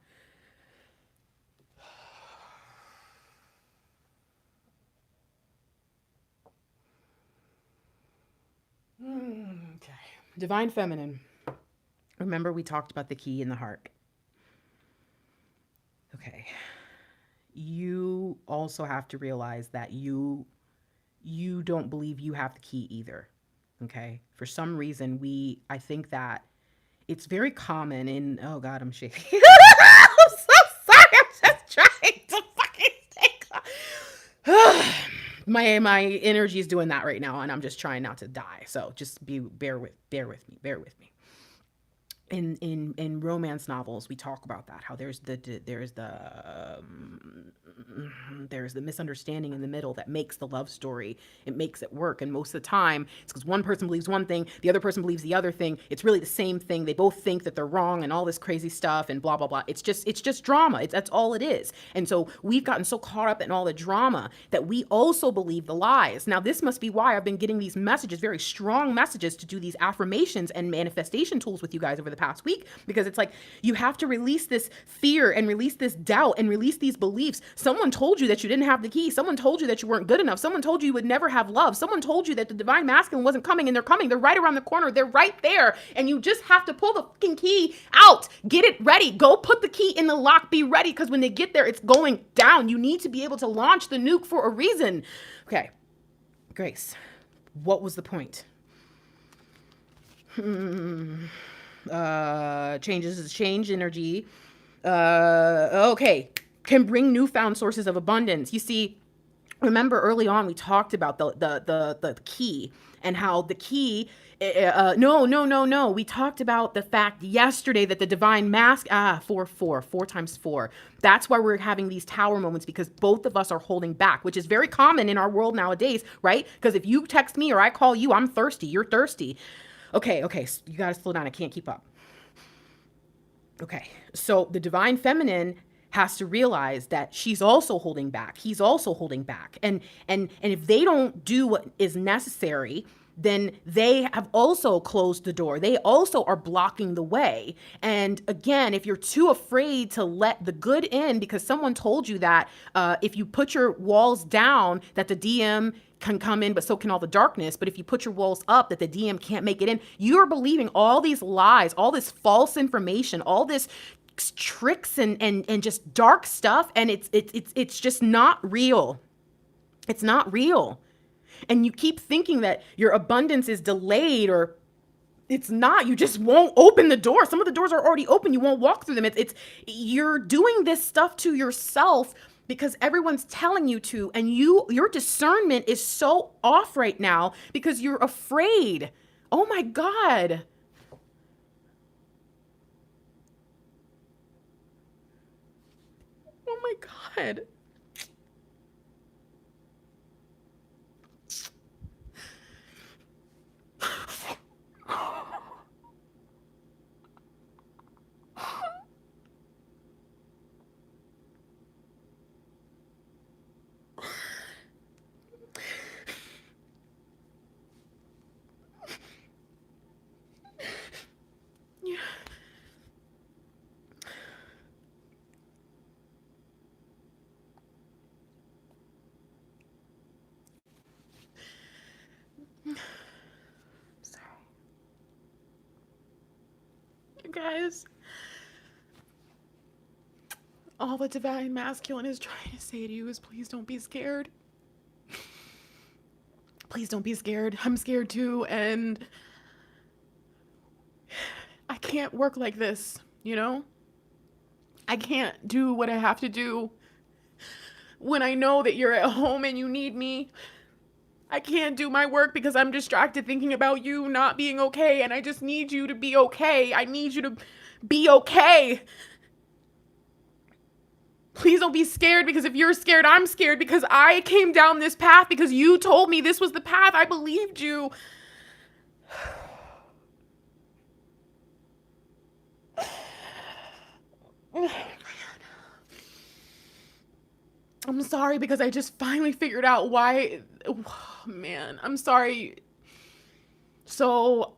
Okay, divine feminine. Remember we talked about the key in the heart. Okay. You also have to realize that you don't believe you have the key either. Okay. For some reason, I think that it's very common in, oh God, I'm shaking. I'm so sorry. I'm just trying to fucking take my energy is doing that right now, and I'm just trying not to die. So just bear with me. In romance novels, we talk about that, how there's the misunderstanding in the middle that makes the love story. It makes it work. And most of the time it's because one person believes one thing, the other person believes the other thing. It's really the same thing. They both think that they're wrong and all this crazy stuff and blah, blah, blah. It's just drama. That's all it is. And so we've gotten so caught up in all the drama that we also believe the lies. Now, this must be why I've been getting these messages, very strong messages, to do these affirmations and manifestation tools with you guys over the past week, because it's like you have to release this fear and release this doubt and release these beliefs. Someone told you that you didn't have the key. Someone told you that you weren't good enough. Someone told you would never have love. Someone told you that the divine masculine wasn't coming, and they're coming. They're right around the corner. They're right there. And you just have to pull the fucking key out. Get it ready. Go put the key in the lock. Be ready, because when they get there, it's going down. You need to be able to launch the nuke for a reason. Okay. Grace, what was the point? Change energy. Okay. Can bring newfound sources of abundance. You see, remember early on we talked about the key, and how the key, no, we talked about the fact yesterday that the divine mask, 4 times 4, that's why we're having these tower moments, because both of us are holding back, which is very common in our world nowadays, right? Because if you text me or I call you, I'm thirsty, you're thirsty. Okay, so you got to slow down, I can't keep up. Okay, so the divine feminine has to realize that she's also holding back. He's also holding back. And if they don't do what is necessary, then they have also closed the door. They also are blocking the way. And again, if you're too afraid to let the good in because someone told you that if you put your walls down, that the DM can come in, but so can all the darkness. But if you put your walls up, that the DM can't make it in, you're believing all these lies, all this false information, all this tricks and just dark stuff, and it's just not real. It's not real. And you keep thinking that your abundance is delayed, or it's not. You just won't open the door. Some of the doors are already open. You won't walk through them. It's you're doing this stuff to yourself because everyone's telling you to, and your discernment is so off right now because you're afraid. Oh my God. Oh my God. Yeah. Sorry. You guys, all the divine masculine is trying to say to you is please don't be scared. Please don't be scared. I'm scared too, and I can't work like this, you know? I can't do what I have to do when I know that you're at home and you need me. I can't do my work because I'm distracted thinking about you not being okay, and I just need you to be okay. I need you to be okay. Please don't be scared, because if you're scared, I'm scared, because I came down this path because you told me this was the path. I believed you. I'm sorry because I just finally figured out why. Oh, man, I'm sorry. So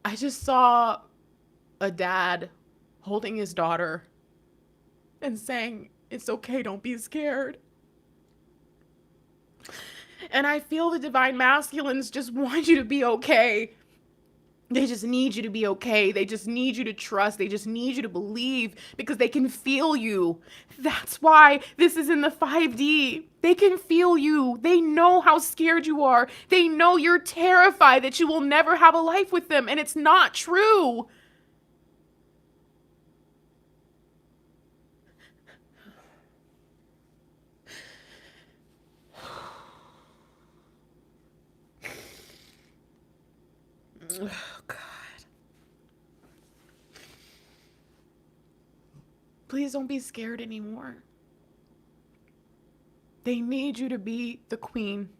I just saw a dad holding his daughter and saying, it's okay, don't be scared. And I feel the divine masculines just want you to be okay. They just need you to be okay. They just need you to trust. They just need you to believe because they can feel you. That's why this is in the 5D. They can feel you. They know how scared you are. They know you're terrified that you will never have a life with them, and it's not true. Oh, God. Please don't be scared anymore. They need you to be the queen.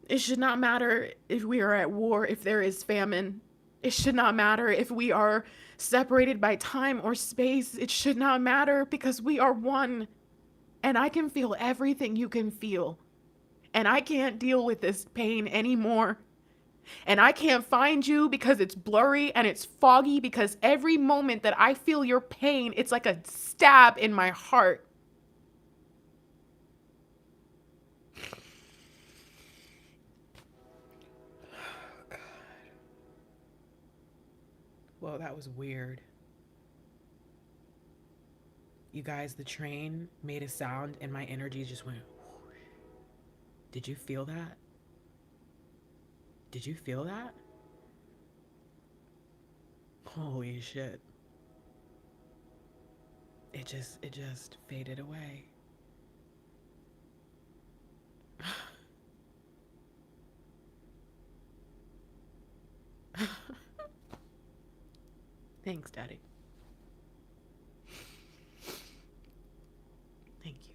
It should not matter if we are at war, if there is famine. It should not matter if we are separated by time or space. It should not matter because we are one. And I can feel everything you can feel. And I can't deal with this pain anymore. And I can't find you because it's blurry and it's foggy, because every moment that I feel your pain, it's like a stab in my heart. Oh, God. Well, that was weird. You guys, the train made a sound and my energy just went whoosh. Did you feel that? Did you feel that? Holy shit. It just faded away. Thanks, Daddy. Thank you.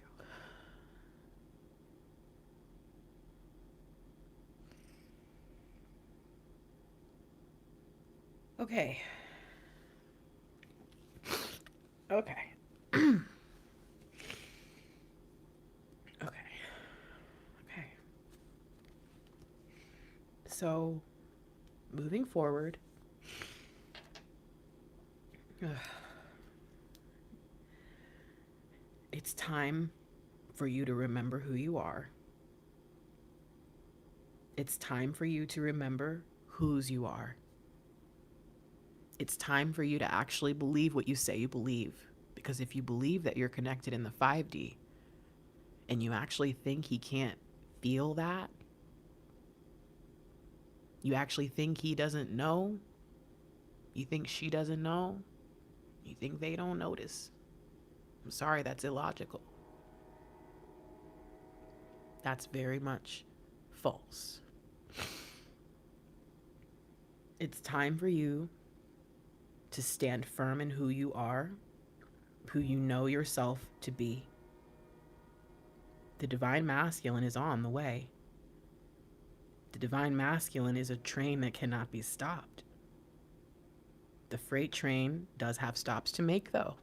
Okay. Okay. Okay. Okay. So, moving forward, it's time for you to remember who you are. It's time for you to remember whose you are. It's time for you to actually believe what you say you believe. Because if you believe that you're connected in the 5D and you actually think he can't feel that, you actually think he doesn't know, you think she doesn't know, you think they don't notice. I'm sorry, that's illogical. That's very much false. It's time for you to stand firm in who you are, who you know yourself to be. The divine masculine is on the way. The divine masculine is a train that cannot be stopped. The freight train does have stops to make, though.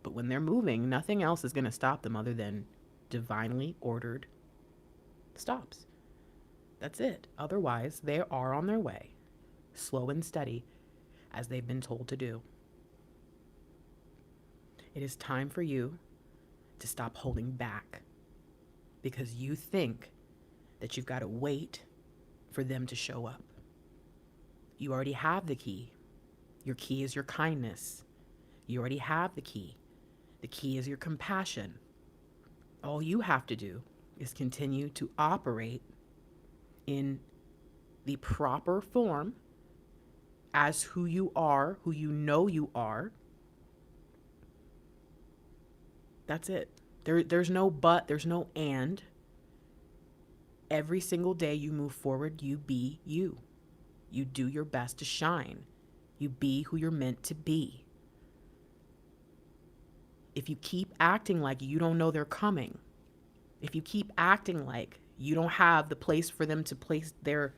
But when they're moving, nothing else is going to stop them other than divinely ordered stops. That's it. Otherwise, they are on their way, slow and steady, as they've been told to do. It is time for you to stop holding back because you think that you've got to wait for them to show up. You already have the key. Your key is your kindness. You already have the key. The key is your compassion. All you have to do is continue to operate in the proper form as who you are, who you know you are. That's it. There's no but, there's no and. Every single day you move forward, you be you. You do your best to shine. You be who you're meant to be. If you keep acting like you don't know they're coming, if you keep acting like you don't have the place for them to place their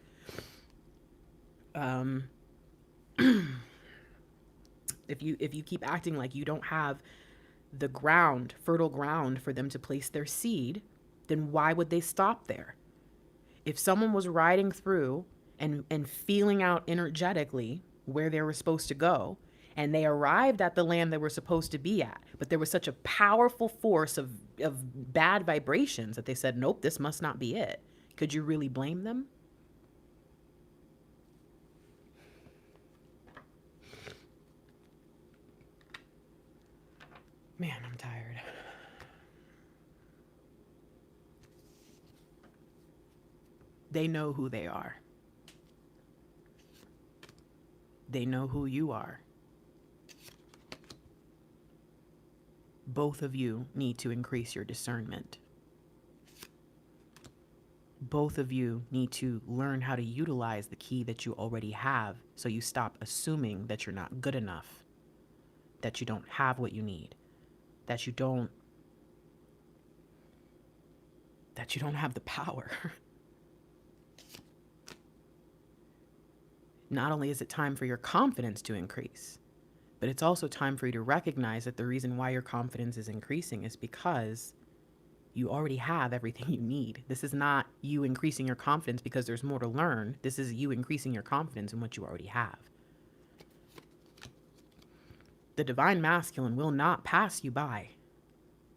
if you keep acting like you don't have the ground, fertile ground for them to place their seed, then why would they stop there? If someone was riding through and feeling out energetically where they were supposed to go, and they arrived at the land they were supposed to be at, but there was such a powerful force of bad vibrations that they said, nope, this must not be it. Could you really blame them? Man, I'm tired. They know who they are. They know who you are. Both of you need to increase your discernment. Both of you need to learn how to utilize the key that you already have so you stop assuming that you're not good enough, that you don't have what you need, that you don't have the power. Not only is it time for your confidence to increase, but it's also time for you to recognize that the reason why your confidence is increasing is because you already have everything you need. This is not you increasing your confidence because there's more to learn. This is you increasing your confidence in what you already have. The divine masculine will not pass you by.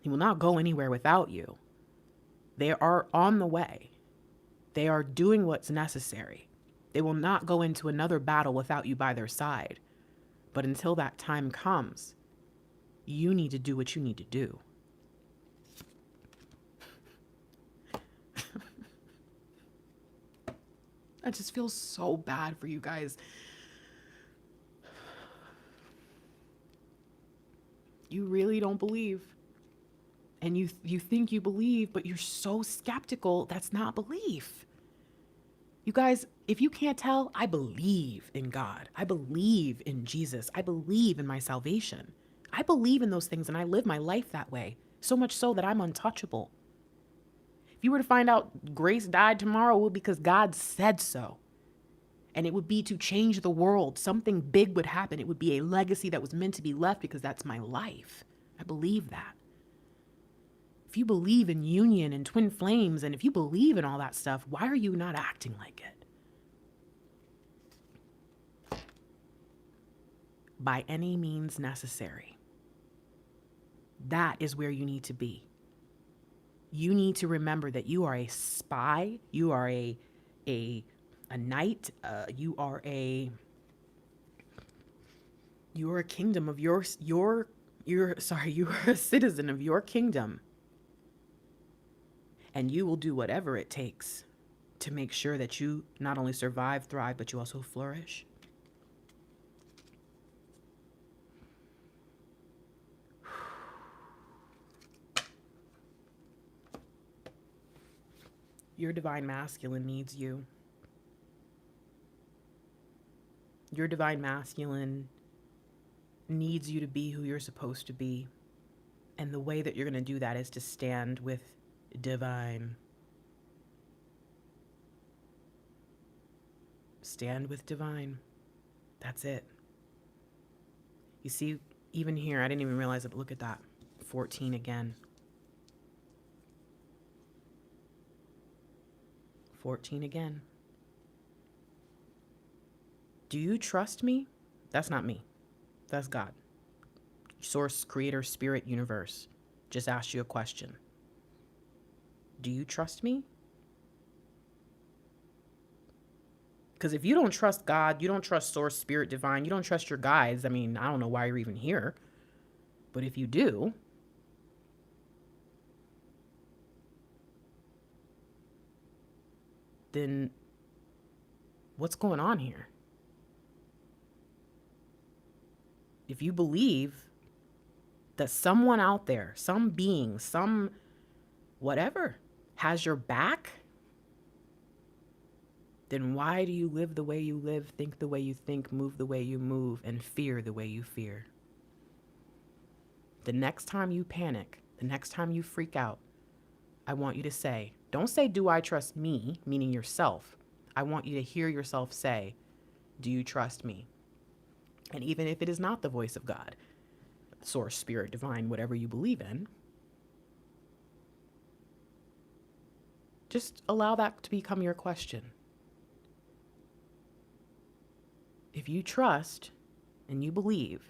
He will not go anywhere without you. They are on the way. They are doing what's necessary. They will not go into another battle without you by their side. But until that time comes, you need to do what you need to do. I just feel so bad for you guys. You really don't believe. And you think you believe, but you're so skeptical. That's not belief. You guys, if you can't tell, I believe in God. I believe in Jesus. I believe in my salvation. I believe in those things and I live my life that way. So much so that I'm untouchable. If you were to find out Grace died tomorrow, it would be because God said so. And it would be to change the world. Something big would happen. It would be a legacy that was meant to be left because that's my life. I believe that. If you believe in union and twin flames, and if you believe in all that stuff, why are you not acting like it? By any means necessary. That is where you need to be. You need to remember that you are a spy. You are a knight. You are a kingdom of you are a citizen of your kingdom. And you will do whatever it takes to make sure that you not only survive, thrive, but you also flourish. Your divine masculine needs you. Your divine masculine needs you to be who you're supposed to be. And the way that you're going to do that is to stand with divine. Stand with divine. That's it. You see, even here, I didn't even realize it, but look at that. 14 again. 14 again. Do you trust me? That's not me. That's God. Source, creator, spirit, universe. Just asked you a question. Do you trust me? Because if you don't trust God, you don't trust source, spirit, divine, you don't trust your guides, I mean, I don't know why you're even here. But if you do, then what's going on here? If you believe that someone out there, some being, some whatever, has your back, then why do you live the way you live, think the way you think, move the way you move, and fear the way you fear? The next time you panic, the next time you freak out, I want you to say, don't say, do I trust me, meaning yourself. I want you to hear yourself say, do you trust me? And even if it is not the voice of God, source, spirit, divine, whatever you believe in, just allow that to become your question. If you trust and you believe,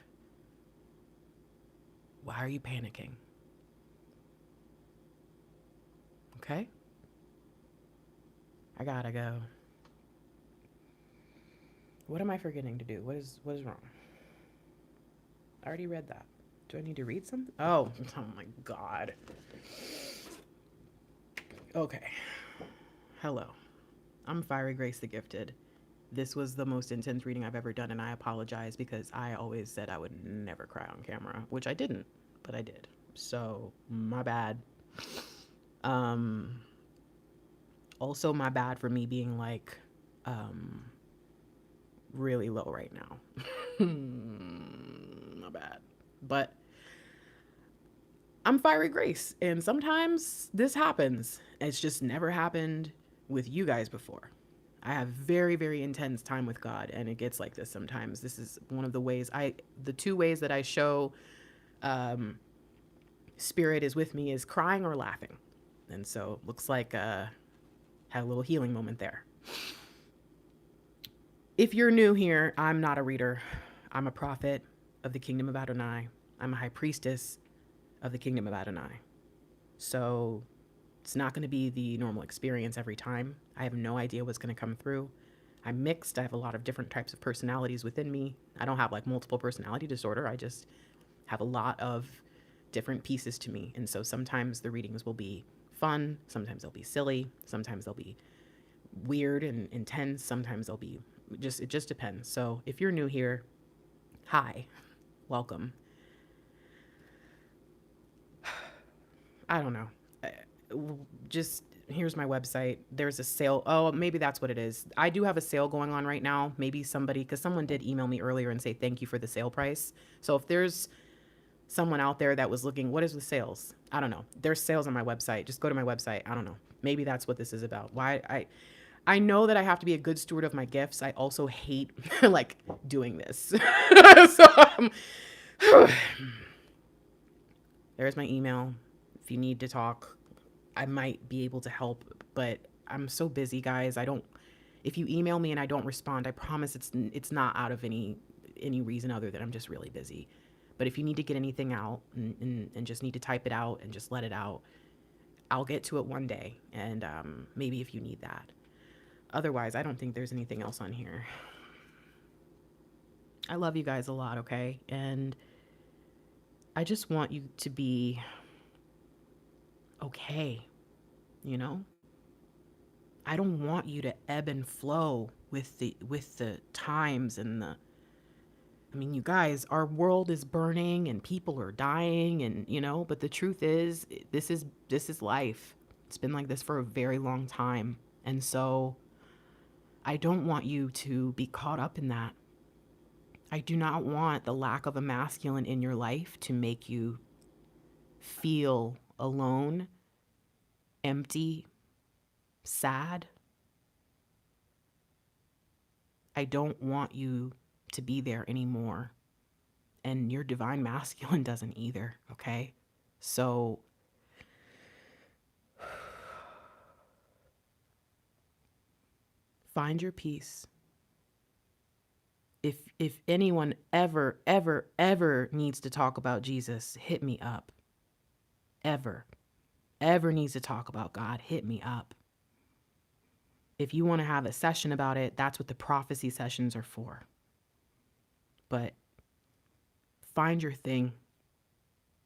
why are you panicking? Okay? I gotta go. What am I forgetting to do? What is wrong? I already read that. Do I need to read something? Oh my God. Okay. Hello. I'm Fiery Grace the Gifted. This was the most intense reading I've ever done, and I apologize because I always said I would never cry on camera, which I didn't, but I did. So, my bad. Also my bad for me being like, really low right now. My bad. But I'm Fiery Grace, and sometimes this happens. It's just never happened with you guys before. I have very, very intense time with God, and it gets like this sometimes. This is one of the ways the two ways that I show spirit is with me is crying or laughing. And so looks like had a little healing moment there. If you're new here, I'm not a reader. I'm a prophet of the kingdom of Adonai. I'm a high priestess of the kingdom of Adonai. So it's not going to be the normal experience every time. I have no idea what's going to come through. I'm mixed. I have a lot of different types of personalities within me. I don't have like multiple personality disorder. I just have a lot of different pieces to me. And so sometimes the readings will be fun. Sometimes they'll be silly. Sometimes they'll be weird and intense. Sometimes they'll be it just depends. So if you're new here, hi, welcome. I don't know. Just here's my website. There's a sale. Oh, maybe that's what it is. I do have a sale going on right now. Maybe somebody, because someone did email me earlier and say thank you for the sale price. So if there's someone out there that was looking, what is the sales? I don't know. There's sales on my website. Just go to my website. I don't know. Maybe that's what this is about. Why I know that I have to be a good steward of my gifts. I also hate like doing this. So there's my email. If you need to talk, I might be able to help, but I'm so busy, guys. I don't, if you email me and I don't respond, I promise it's not out of any reason other than I'm just really busy. But if you need to get anything out and just need to type it out and just let it out, I'll get to it one day. And maybe if you need that. Otherwise, I don't think there's anything else on here. I love you guys a lot, okay? And I just want you to be okay, you know? I don't want you to ebb and flow with the times and the, I mean, you guys, our world is burning and people are dying and, you know, but the truth is this is life. It's been like this for a very long time. And so I don't want you to be caught up in that. I do not want the lack of a masculine in your life to make you feel alone, empty, sad. I don't want you to be there anymore. And your divine masculine doesn't either, okay? So find your peace. If anyone ever needs to talk about Jesus, hit me up. Ever needs to talk about God, hit me up. If you want to have a session about it, that's what the prophecy sessions are for. But find your thing.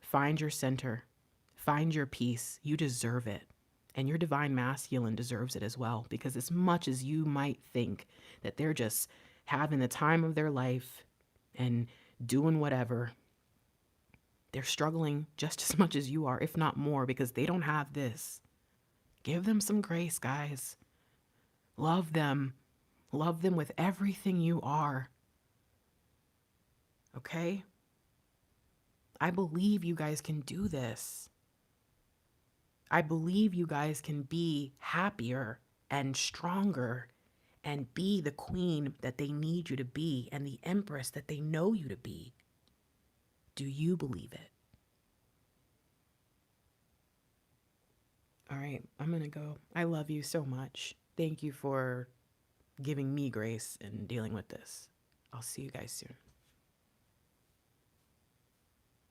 Find your center. Find your peace. You deserve it. And your divine masculine deserves it as well. Because as much as you might think that they're just having the time of their life and doing whatever, they're struggling just as much as you are, if not more, because they don't have this. Give them some grace, guys. Love them. Love them with everything you are. Okay? I believe you guys can do this. I believe you guys can be happier and stronger and be the queen that they need you to be and the empress that they know you to be. Do you believe it? All right, I'm going to go. I love you so much. Thank you for giving me grace and dealing with this. I'll see you guys soon.